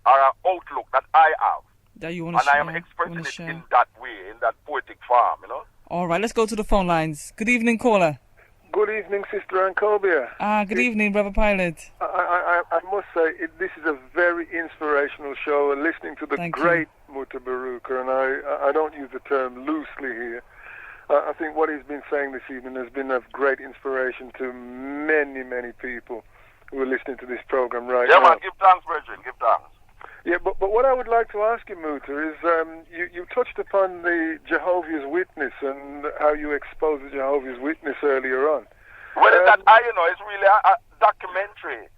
or an outlook that I have. That you want to share. And I am expressing it in that way, in that poetic form, you know. All right, let's go to the phone lines. Good evening, caller. Good evening, Sister Ankhobia. Good evening, Brother Pilot. I must say, this is a very inspirational show, and listening to the great Mutabaruka, and I don't use the term loosely here. I think what he's been saying this evening has been of great inspiration to many, many people who are listening to this program right now. Yeah, man, give thanks, brethren, give thanks. Yeah, but what I would like to ask you, Muta, is you touched upon the Jehovah's Witness and how you exposed the Jehovah's Witness earlier on. Well, it's really a documentary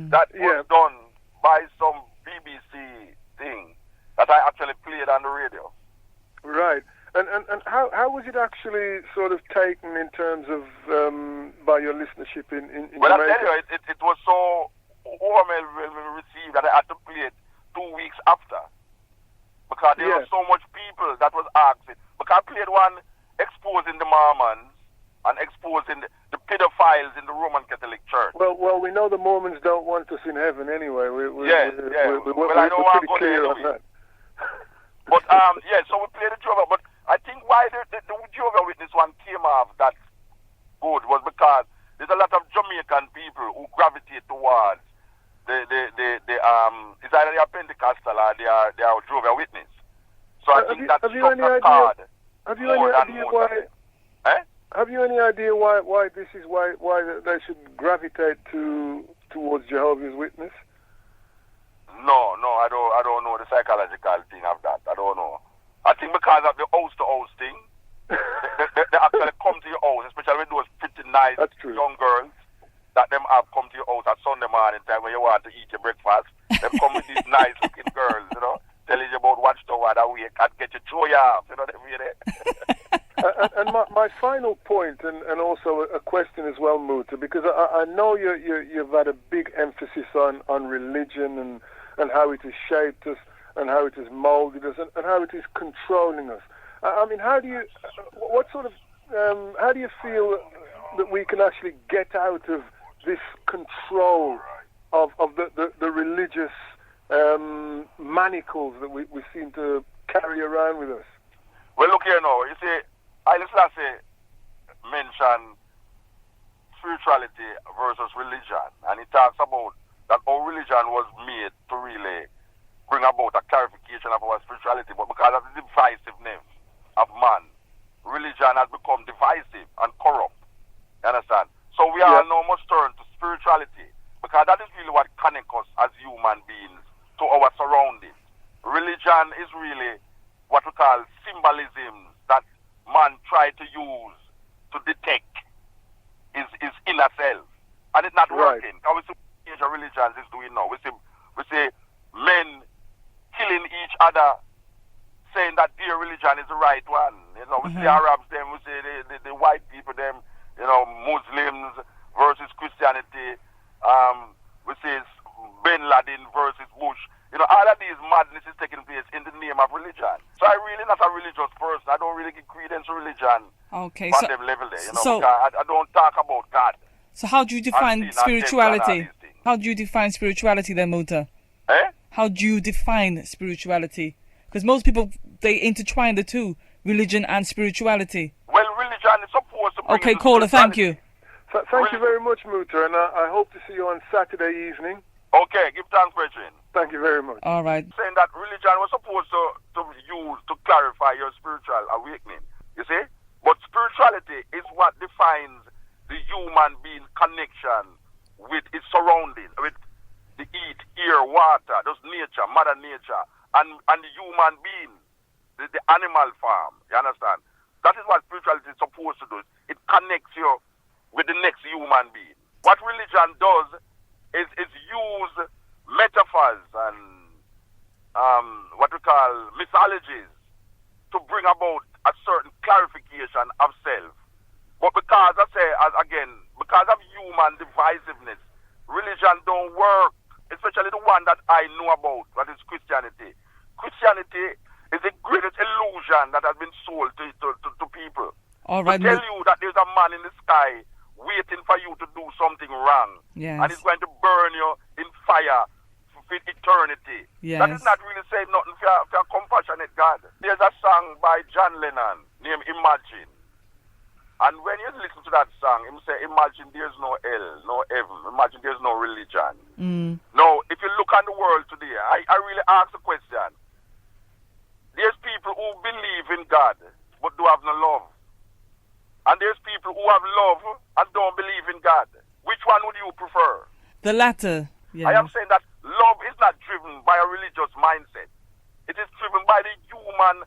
that was done by some BBC thing that I actually played on the radio. Right. And how was it actually sort of taken in terms of by your listenership in Jamaica? Well, I tell you, it was so overwhelmingly received that I had to play it 2 weeks after, because there were so much people that was asking. Because I played one exposing the Mormons and exposing the pedophiles in the Roman Catholic Church. Well, we know the Mormons don't want us in heaven anyway. We're I don't want to go there anyway. But so we played the Jehovah. But I think why the Jehovah Witness one came off that good was because there's a lot of Jamaican people who gravitate towards the it's either they are Pentecostal or they are Jehovah Witness. So I think that's struck a card. Have you any idea why? Have you any idea why this is why they should gravitate towards Jehovah's Witness? No, I don't know the psychological thing of that. I don't know. I think because of the house-to-house thing, they actually come to your house, especially with those pretty nice young girls that them have come to your house at Sunday morning time when you want to eat your breakfast. Them come with these nice-looking girls, you know, telling you about Watchtower that week and get you throw you off, you know what I mean? And my final point, and also a question as well, Muta, because I know you've had a big emphasis on religion and how it has shaped us and how it has molded us and how it is controlling us. I mean, how do you feel that we can actually get out of this control of the religious manacles that we seem to carry around with us? Well, look here now. You see, Haile Selassie mentioned spirituality versus religion, and he talks about that our religion was made to really bring about a clarification of our spirituality, but because of the divisiveness of man, religion has become divisive and corrupt. You understand? So we are now must turn to spirituality, because that is really what connects us as human beings to our surroundings. Religion is really what we call symbolism that man tried to use to detect his inner self, and it's not working. How we see Asian religions is doing now. We see men killing each other, saying that their religion is the right one. You know, we see Arabs, them, we see the white people, them, you know, Muslims versus Christianity. We see Bin Laden versus Bush. You know, all of these madness is taking place in the name of religion. So I'm really not a religious person. I don't really give credence to religion on them level there. You know, I don't talk about God. So how do you define spirituality? How do you define spirituality then, Muta? How do you define spirituality? Because most people, they intertwine the two, religion and spirituality. Well, religion is supposed to bring Okay, caller, thank you. Thank you very much, Muta, and I hope to see you on Saturday evening. Okay, give thanks, brethren. Thank you very much. All right. Saying that religion was supposed to use to clarify your spiritual awakening, you see? But spirituality is what defines the human being's connection with its surroundings, with the eat, air, water, just nature, mother nature, and the human being, the animal farm, you understand? That is what spirituality is supposed to do. It connects you with the next human being. What religion does is use metaphors and what we call mythologies to bring about a certain clarification of self. But because because of human divisiveness, religion don't work, especially the one that I know about, that is Christianity. Christianity is the greatest illusion that has been sold to people. All right, to tell you that there's a man in the sky waiting for you to do something wrong. Yes. And he's going to burn you in fire for eternity. Yes. That is not really saying nothing for a compassionate God. There's a song by John Lennon named Imagine. And when you listen to that song, him say, imagine there's no hell, no heaven. Imagine there's no religion. Now, if you look on the world today, I really ask the question. There's people who believe in God, but do have no love. And there's people who have love and don't believe in God. Which one would you prefer? The latter. Yes. I am saying that love is not driven by a religious mindset. It is driven by the human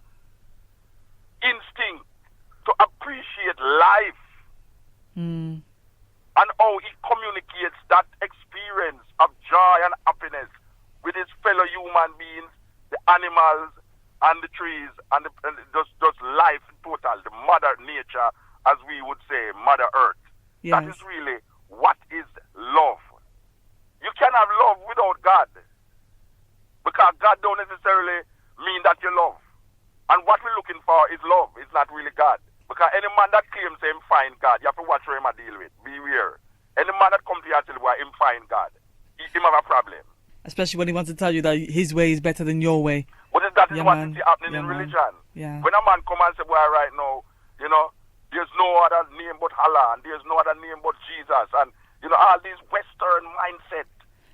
instinct to appreciate life. And how he communicates that experience of joy and happiness with his fellow human beings, the animals and the trees, and just life in total, the mother nature, as we would say, Mother Earth. Yes. That is really what is love. You can have love without God, because God don't necessarily mean that you love. And what we're looking for is love. It's not really God. Because any man that claims him find God, you have to watch who him a deal with. Beware. Any man that comes to you and tell you him find God, he have a problem. Especially when he wants to tell you that his way is better than your way. But that is what is happening in religion. Yeah. When a man come and say, boy, right now, you know, there's no other name but Allah, and there's no other name but Jesus, and, you know, all these Western mindset.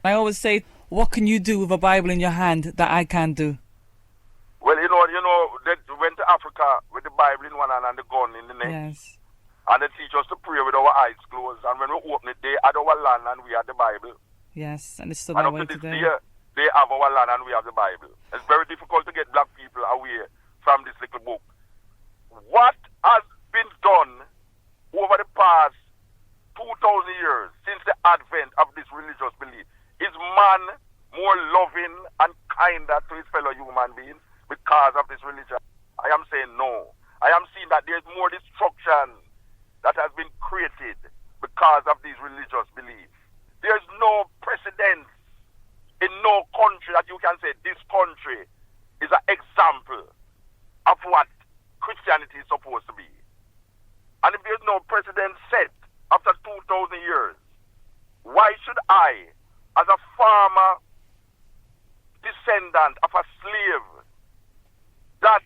I always say, what can you do with a Bible in your hand that I can't do? Well, you know, they went to Africa with the Bible in one hand and the gun in the next. Yes. And they teach us to pray with our eyes closed. And when we open it, they had our land and we had the Bible. Yes, and it's still And that up way to this today. day, they have our land and we have the Bible. It's very difficult to get black people away from this little book. What has been done over the past 2,000 years since the advent of this religious belief is man more loving and kinder to his fellow human beings because of this religion? I am saying no. I am seeing that there's more destruction that has been created because of these religious beliefs. There's no precedent in no country that you can say this country is an example of what Christianity is supposed to be. And if there's no precedent set after 2,000 years, why should I, as a farmer, descendant of a slave, that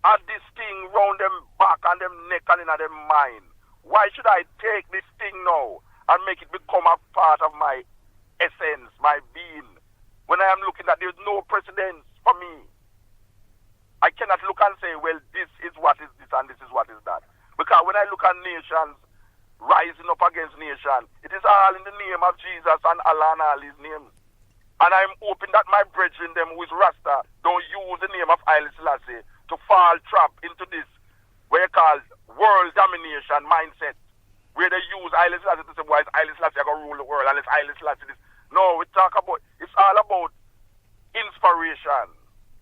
had this thing round them back and them neck and in them mind, why should I take this thing now and make it become a part of my essence, my being, when I am looking at there's no precedence for me? I cannot look and say, well, this is what is this and this is what is that. Because when I look at nations rising up against nation, it is all in the name of Jesus and Allah and all his names. And I'm hoping that my brethren, them who is Rasta, don't use the name of Haile Selassie to fall trap into this, what you call world domination mindset, where they use Haile Selassie to say, well, it's Haile Selassie going to rule the world, and it's Haile Selassie this. No, we talk about, it's all about inspiration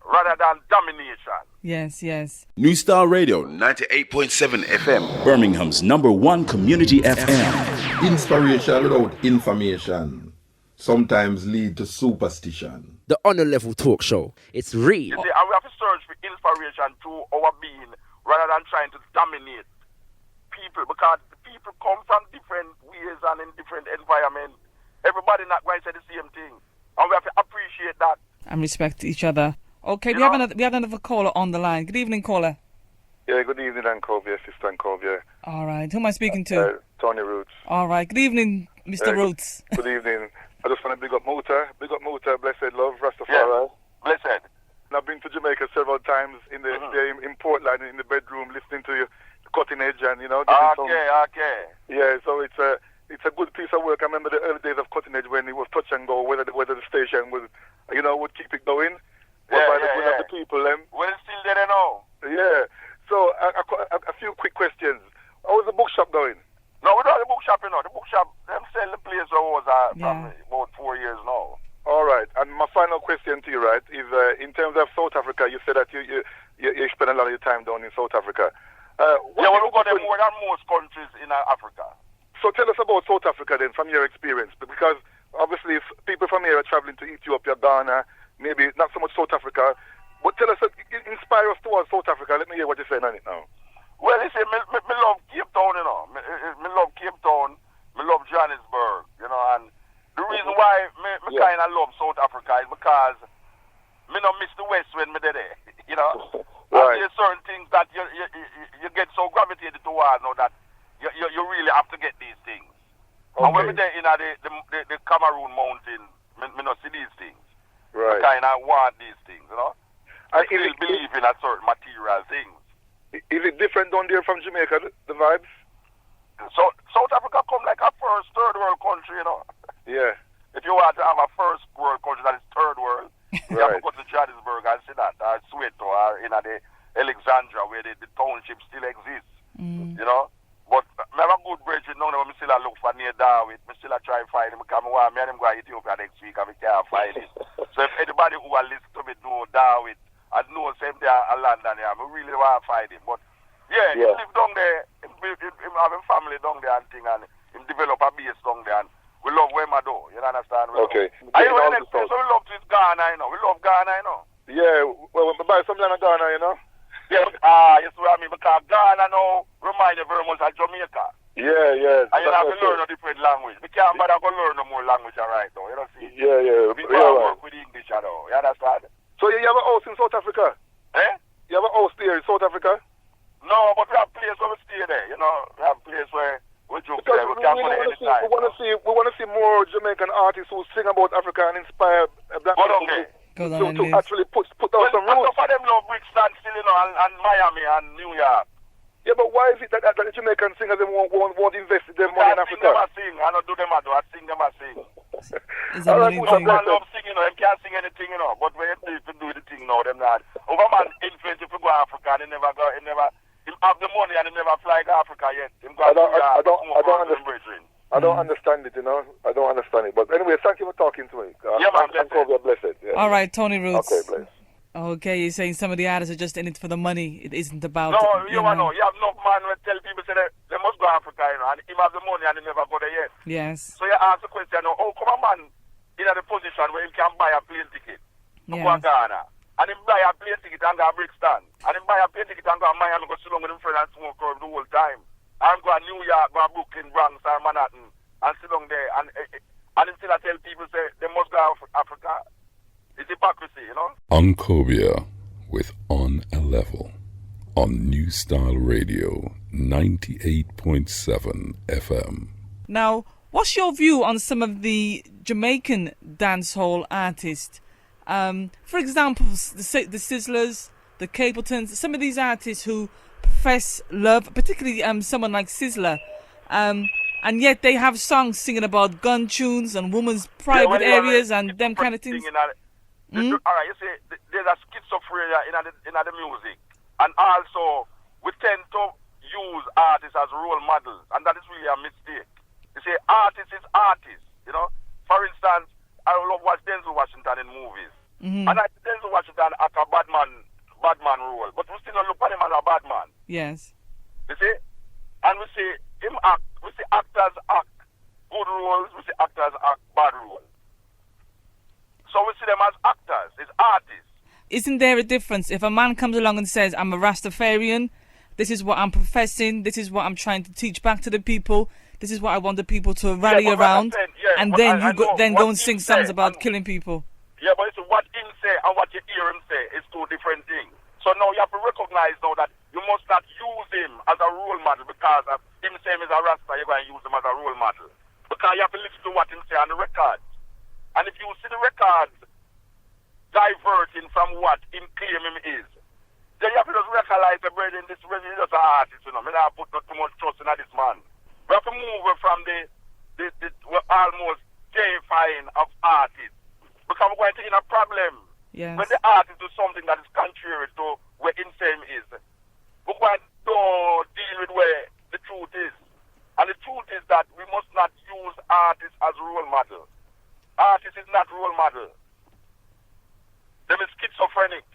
rather than domination. Yes, yes. New Style Radio, 98.7 FM. Birmingham's #1 community FM. Inspiration without information sometimes lead to superstition. The Honor Level Talk Show. It's real. You see, and we have to search for inspiration through our being rather than trying to dominate people, because people come from different ways and in different environments. Everybody not going to say the same thing. And we have to appreciate that. And respect each other. Okay, we have another caller on the line. Good evening, caller. Yeah, good evening, Ankhobia, Sister Ankhobia. All right, who am I speaking to? Tony Roots. All right, good evening, Mr. Roots. Good evening. I just want to big up Muta, blessed love, Rastafarian. Yeah. Blessed. And I've been to Jamaica several times in Portland, in the bedroom, listening to you, Cutting Edge, and Okay. Yeah, so it's a good piece of work. I remember the early days of Cutting Edge when it was touch and go, whether the station would keep it going. Of the people. Well, it's still there now. Yeah. So a few quick questions. How is the bookshop going? No, we don't have the bookshop, The bookshop, them sell the place was from about 4 years now. All right. And my final question to you, right, is in terms of South Africa, you said that you spend a lot of your time down in South Africa. We got them more than most countries in Africa. So tell us about South Africa then, from your experience, because obviously if people from here are traveling to Ethiopia, Ghana, maybe not so much South Africa, But tell us, inspire us towards South Africa. Let me hear what you're saying on it now. Well, you see, me love Cape Town, you know. Me love Cape Town. Me love Johannesburg, you know. And the reason why me kind of love South Africa is because me not miss the West when me there, you know. Right. There's certain things that you get so gravitated towards now that you really have to get these things. Okay. And when we there in the Cameroon mountain, me not see these things. Right. I kind of want these things, you know. I still it, believe in a certain material things. Is it different down there from Jamaica, the vibes? So South Africa come like a first third world country, you know. Yeah. If you want to have a first world country that is third world, you have to go to Johannesburg and see that, or Soweto, or in the Alexandria where the township still exists, you know. But I have a good bridge, you know, when I still look for near Darwin, I still try to find him, because I and him go to Ethiopia next week and we can't find him. So if anybody who will listen to me know Darwin, I know same day in London, I really want to find him. But yeah, he live down there, him have a family down there and thing, and him develop a base down there, and we love where I do, you understand? Okay. I know the next place we love to is Ghana, you know. We love Ghana, you know. Yeah, well, we buy something in Ghana, you know. Yeah, you see what I mean? Because Ghana now remind you very much of Jamaica. Yeah. And you have to learn a different language. We can't bother go learn no more language right now, you know see? Yeah. We can't work with English at all, you understand? So you have a house in South Africa? Eh? You have a house there in South Africa? No, but we have a place where we stay there, you know. We have a place where we joke there. We can't go there anytime. We want to see more Jamaican artists who sing about Africa and inspire black people to actually put down some roots. Some of them love Brixton still, you know, and Miami and New York. Yeah, but why is it that the Jamaican singers won't invest their money in Africa? I sing them, I don't do them, I do. I sing them, I sing. All right, some man love singing, you know, them can't sing anything, you know. But when you do the thing now, them not. Over man influence if you go to Africa and he never have the money and he never fly to Africa yet. I don't understand it, you know. I don't understand it. But anyway, thank you for talking to me. Yeah, man, blessed. Yeah. All right, Tony Roots. Okay, bless. Okay, you're saying some of the artists are just in it for the money. It isn't about... No, you know. You have enough man who tell people say they must go to Africa, you know, and he have the money and he never go there yet. Yes. So you ask the question, how come a man in a position where he can buy a plane ticket to go to Ghana, and he buy a plane ticket and go to Brixton, and he buy a plane ticket and go to Miami, go sit down with him friends and smoke the whole time, and go to New York, go to Brooklyn, Bronx, or Manhattan, and sit down there, and still I tell people say they must go to Africa. It's hypocrisy, you know? Ankhobia with On a Level on New Style Radio 98.7 FM. Now, what's your view on some of the Jamaican dancehall artists? For example, the Sizzlers, the Capletons, some of these artists who profess love, particularly someone like Sizzler, and yet they have songs singing about gun tunes and women's private areas and them kind of things. All right, you see, there's a schizophrenia in the music, and also we tend to use artists as role models, and that is really a mistake. You see, artist is artist, you know. For instance, I love watch Denzel Washington in movies, and I see Denzel Washington act a bad man role, but we still don't look at him as a bad man. Yes. You see, and we see him act. We see actors act good roles. We see actors act bad roles. So we see them as actors, as artists. Isn't there a difference if a man comes along and says, I'm a Rastafarian, this is what I'm professing, this is what I'm trying to teach back to the people, this is what I want the people to rally around, and then you go and sing songs about killing people? Yeah, but it's what him say and what you hear him say is two different things. So now you have to recognize now that you must not use him as a role model because him saying he's a Rasta, you're going to use him as a role model. Because you have to listen to what him say on the record. And if you see the records diverting from what him claim him is, then you have to just recognize the brethren, this brethren is just an artist, you know. I don't put not too much trust in this man. We have to move from the almost terrifying of artists. Because we're going to get a problem. Yes. When the artist do something that is contrary to where him saying is, we're going to deal with where the truth is. And the truth is that we must not use artists as role models. Artist is not role model. Them is schizophrenic.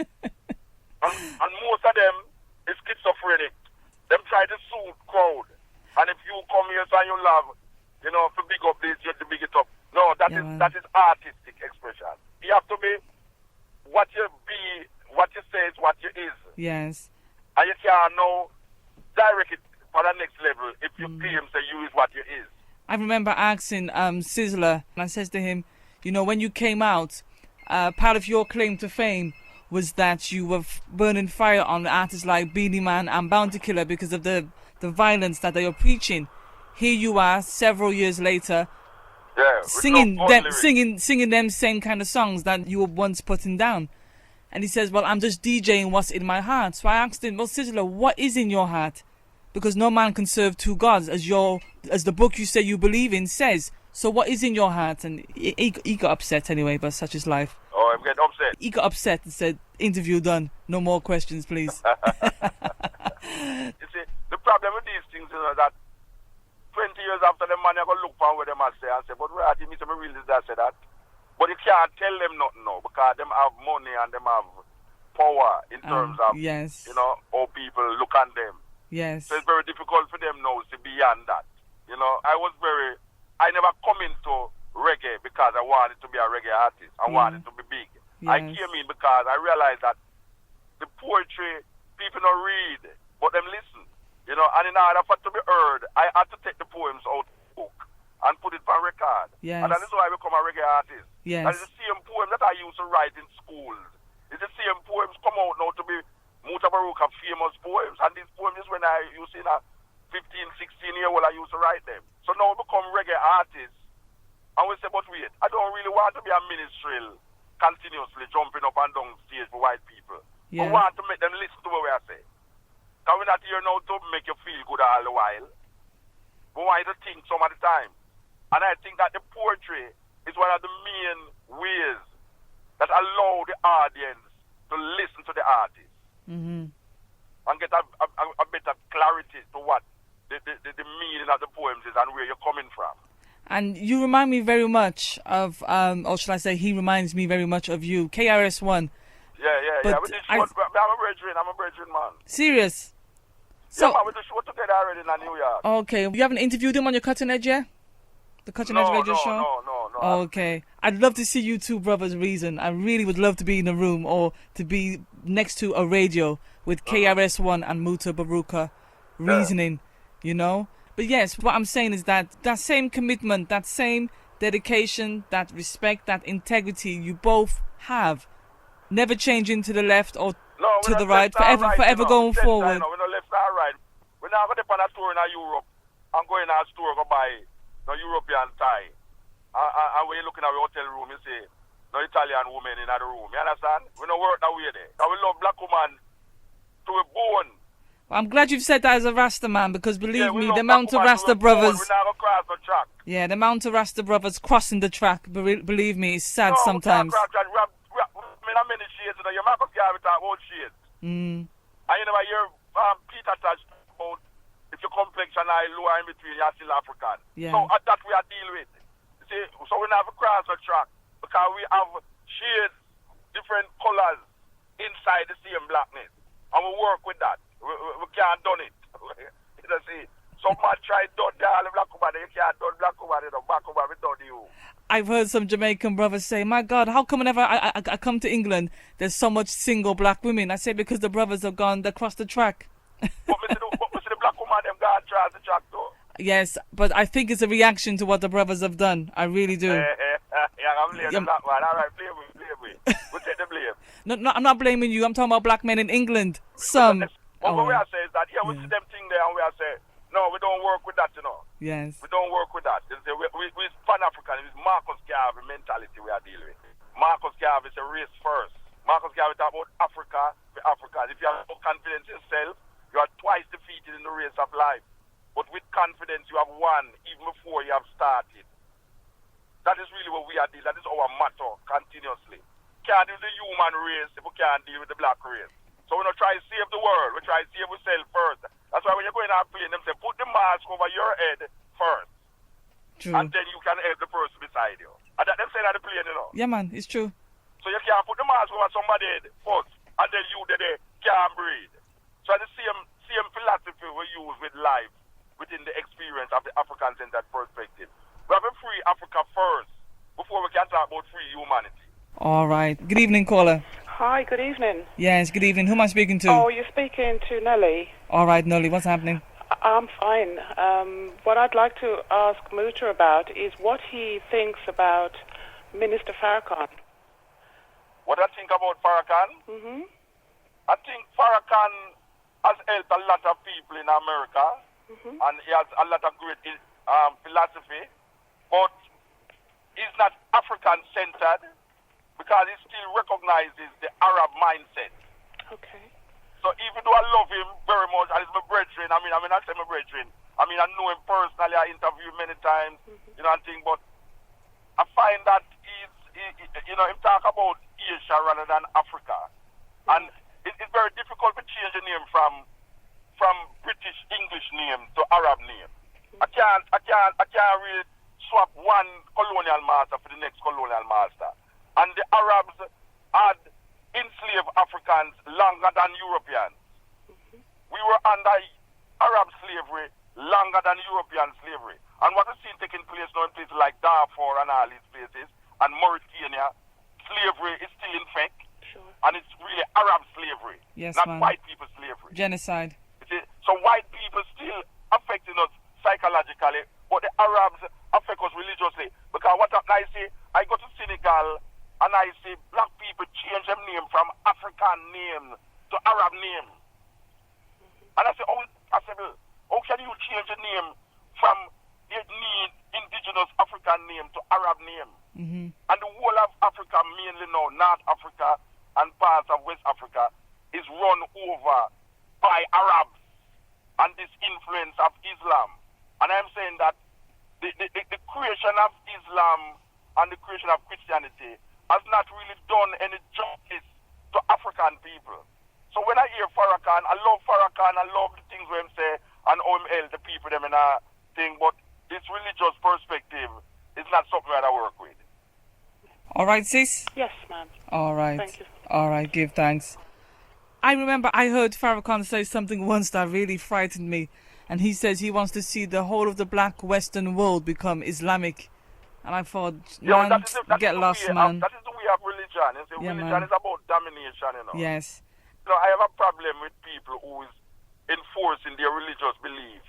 and most of them is schizophrenic. Them try to soothe crowd. And if you come here and you love, you know, to big up this, you have to big it up. No, that is artistic expression. You have to be what you be, what you say is what you is. Yes. And you can't now direct it for the next level if you claim say you is what you is. I remember asking Sizzler, and I says to him, you know, when you came out, part of your claim to fame was that you were burning fire on artists like Beanie Man and Bounty Killer because of the violence that they are preaching. Here you are, several years later, singing them same kind of songs that you were once putting down. And he says, well, I'm just DJing what's in my heart. So I asked him, well, Sizzler, what is in your heart? Because no man can serve two gods, as the book you say you believe in says. So what is in your heart? And he got upset anyway, but such is life. Oh, I'm getting upset. He got upset and said, interview done. No more questions, please. You see, the problem with these things is that 20 years after the man, you're going to look for what they must say and say, but where did me really say that? But you can't tell them nothing now because them have money and them have power in terms of, yes. you know, how people look at them. Yes. So it's very difficult for them now to be beyond that. You know, I never come into reggae because I wanted to be a reggae artist. I wanted to be big. Yes. I came in because I realized that the poetry, people don't read, but them listen. You know, and in order for it to be heard, I had to take the poems out of the book and put it on record. Yes. And that is why I become a reggae artist. Yes. That is the same poem that I used to write in schools. It's the same poems come out now to be Mutabaruka famous poems. And these poems is when I used in a 15, 16 year old I used to write them. So now I become reggae artists. And we say, but wait, I don't really want to be a minstrel continuously jumping up and down stage for white people. Yeah. I want to make them listen to what we say. Because we're not here now to make you feel good all the while. We want you to think some of the time. And I think that the poetry is one of the main ways that allow the audience to listen to the artist. Mm-hmm. And get a better clarity to what the meaning of the poems is and where you're coming from. And you remind me very much of, or should I say, he reminds me very much of you, KRS-One. Yeah. But I'm a brethren, man. Serious? So, yeah, man, we do show together already in New York. Okay, you haven't interviewed him on your Cutting Edge yet? The Cutting Edge radio show? No. Okay. I'd love to see you two brothers reason. I really would love to be in a room or to be next to a radio with KRS-One and Mutabaruka reasoning, you know? But yes, what I'm saying is that same commitment, that same dedication, that respect, that integrity you both have, never changing to the left or to the right, forever going forward. No, we're not left or right. We're not going to on a tour in Europe and go in our store go buy no European tie. And when you're looking at the hotel room, you see no Italian woman in the room. You understand? We don't work that way there. And we love black woman to a bone. Well, I'm glad you've said that as a Rasta man, because believe me, the amount of Rasta brothers... We're not going to cross the track. Yeah, the amount of Rasta brothers crossing the track, believe me, is sad sometimes. I mean, many shades, you know, you might have to talk about shades. And you know, you're Peter touched about if your complexion are lower in between, you're still African. Yeah. So that we are deal with. You see, so we don't have to cross the track because we have shades, different colors inside the same blackness. And we work with that. We can't done it. You know, see, some man try to do all the black woman, you can't do black woman, you know, black woman, we done you. I've heard some Jamaican brothers say, my God, how come whenever I come to England, there's so much single black women? I say, because the brothers have gone across the track. But we see the black woman, them gone across the track too. Yes, but I think it's a reaction to what the brothers have done. I really do. I'm blaming the black one. All right, blame me. We take the blame. No, I'm not blaming you. I'm talking about black men in England. Some. What we are saying is that, we see them thing there and we are saying, no, we don't work with that, you know. Yes. We don't work with that. We Pan-African. It's Marcus Garvey mentality we are dealing with. Marcus Garvey is a race first. Marcus Garvey talk about Africa for Africans. If you have no confidence in yourself, you are twice defeated in the race of life. But with confidence, you have won even before you have started. That is really what we are dealing. That is our motto continuously. Can't deal with the human race if we can't deal with the black race. So we don't try to save the world. We try to save ourselves first. That's why when you go in our plane, them say, put the mask over your head first. True. And then you can help the person beside you. And that them say that the plane, you know. Yeah, man, it's true. So you can't put the mask over somebody's head first, and then you there can't breathe. So the same philosophy we use with life within the experience of the African-centered perspective. We have a free Africa first before we can talk about free humanity. All right. Good evening, caller. Hi, good evening. Yes, good evening. Who am I speaking to? Oh, you're speaking to Nelly. All right, Nelly, what's happening? I'm fine. What I'd like to ask Muta about is what he thinks about Minister Farrakhan. What I think about Farrakhan? Mm-hmm. I think Farrakhan has helped a lot of people in America, and he has a lot of great philosophy, but he's not African-centered because he still recognizes the Arab mindset. Okay. So even though I love him very much, and he's my brethren, I say my brethren, I know him personally, I interview him many times, and thing, but I find that he talk about Asia rather than Africa. And it's very difficult to change the name from British English name to Arab name. I can't really swap one colonial master for the next colonial master. And the Arabs had enslaved Africans longer than Europeans. We were under Arab slavery longer than European slavery. And what we see taking place now in places like Darfur and all these places, and Mauritania, slavery is still in effect. Sure. And it's really Arab slavery, Yes, not man. white people slavery. Genocide. You see? So white people still affecting us psychologically, but the Arabs affect us religiously. Because what I see, I go to Senegal and I see black people change their name from African name to Arab name. And I say, oh, possible. How can you change the name from the indigenous African name to Arab name? And the whole of Africa, mainly now, North Africa and parts of West Africa, is run over by Arabs and this influence of Islam. And I'm saying that the creation of Islam and the creation of Christianity has not really done any justice to African people. So when I hear Farrakhan, I love Farrakhan, I love the things where him say, and OML, the people, them in a thing, but this religious perspective is not something that I work with. All right, sis? Yes, ma'am. All right. Thank you. All right, give thanks. I remember I heard Farrakhan say something once that really frightened me. And he says he wants to see the whole of the black Western world become Islamic. And I thought, man, get lost, man. That is the way of religion. Religion is about domination, Yes. I have a problem with people who is enforcing their religious belief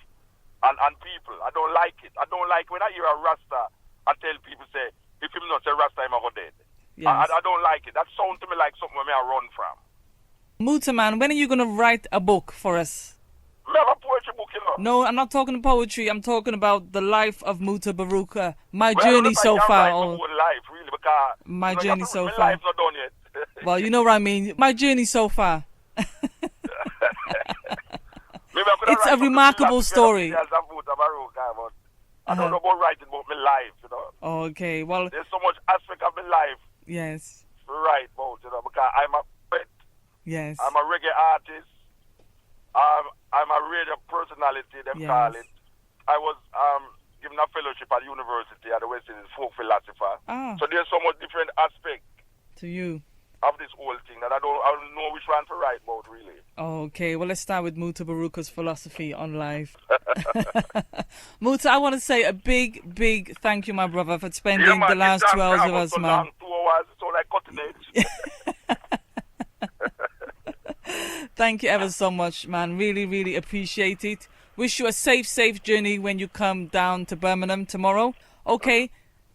and people. I don't like it. I don't like when I hear a Rasta, I tell people, say, if him not say Rasta, him go dead. Yes. I don't like it. That sounds to me like something where I run from. Muta, man, when are you going to write a book for us? I have a poetry book, No, I'm not talking poetry. I'm talking about the life of Mutabaruka. My journey so far. Life, really, because, my journey so my far. Life's not done yet. Well, you know what I mean. My journey so far. It's a remarkable story. I don't know about writing about my life, Okay, well. There's so much aspect of my life. Yes. To write about, because I'm a poet. Yes. I'm a reggae artist. I'm a radio personality, them call it. I was given a fellowship at university at the West Indies, folk philosopher. So there's so much different aspect to you of this whole thing that I don't know which one to write about, really. Okay, well, let's start with Mutabaruka's philosophy on life. Muta, I want to say a big, big thank you, my brother, for spending the last 2 hours with us, man. Long, 2 hours, so like cutting edge. Thank you ever so much, man. Really, really appreciate it. Wish you a safe journey when you come down to Birmingham tomorrow. Okay,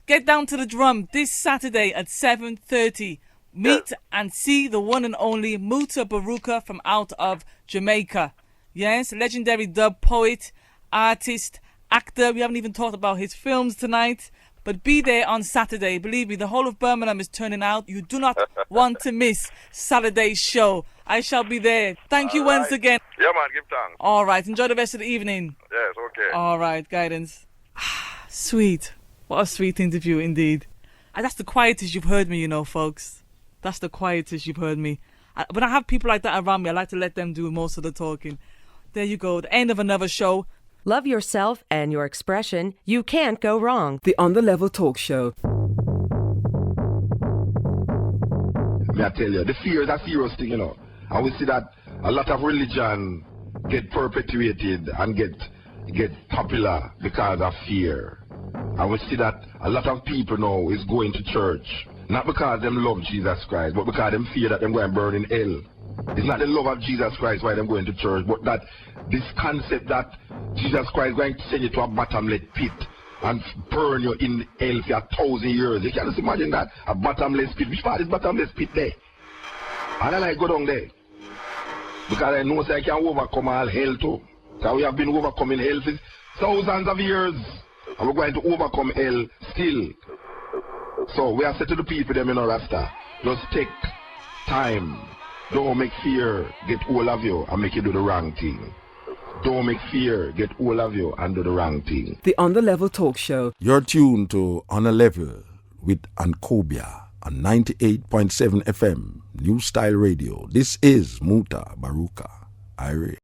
get down to the drum this Saturday at 7:30. Meet and see the one and only Mutabaruka from out of Jamaica. Yes, legendary dub poet, artist, actor. We haven't even talked about his films tonight. But be there on Saturday. Believe me, the whole of Birmingham is turning out. You do not want to miss Saturday's show. I shall be there. Thank you once again. Yeah, man, give thanks. All right, enjoy the rest of the evening. Yes, okay. All right, guidance. Sweet. What a sweet interview indeed. And that's the quietest you've heard me, folks. That's the quietest you've heard me. When I have people like that around me, I like to let them do most of the talking. There you go, the end of another show. Love yourself and your expression. You can't go wrong. The On the Level Talk Show. May I tell you, the fear is a serious thing, And we see that a lot of religion get perpetuated and get popular because of fear. And we see that a lot of people now is going to church. Not because them love Jesus Christ, but because them fear that them going to burn in hell. It's not the love of Jesus Christ why them going to church, but that this concept that Jesus Christ is going to send you to a bottomless pit and burn you in hell for 1,000 years. You can just imagine that, a bottomless pit. Which part is bottomless pit there? And I like go down there. Because I know that I can overcome all hell too. Because we have been overcoming hell for thousands of years. And we're going to overcome hell still. So we have said to the people them in Rasta, just take time. Don't make fear get hold of you and make you do the wrong thing. Don't make fear get hold of you and do the wrong thing. The On the Level Talk Show. You're tuned to On a Level with Ankhobia on 98.7 FM, New Style Radio. This is Mutabaruka. Irie.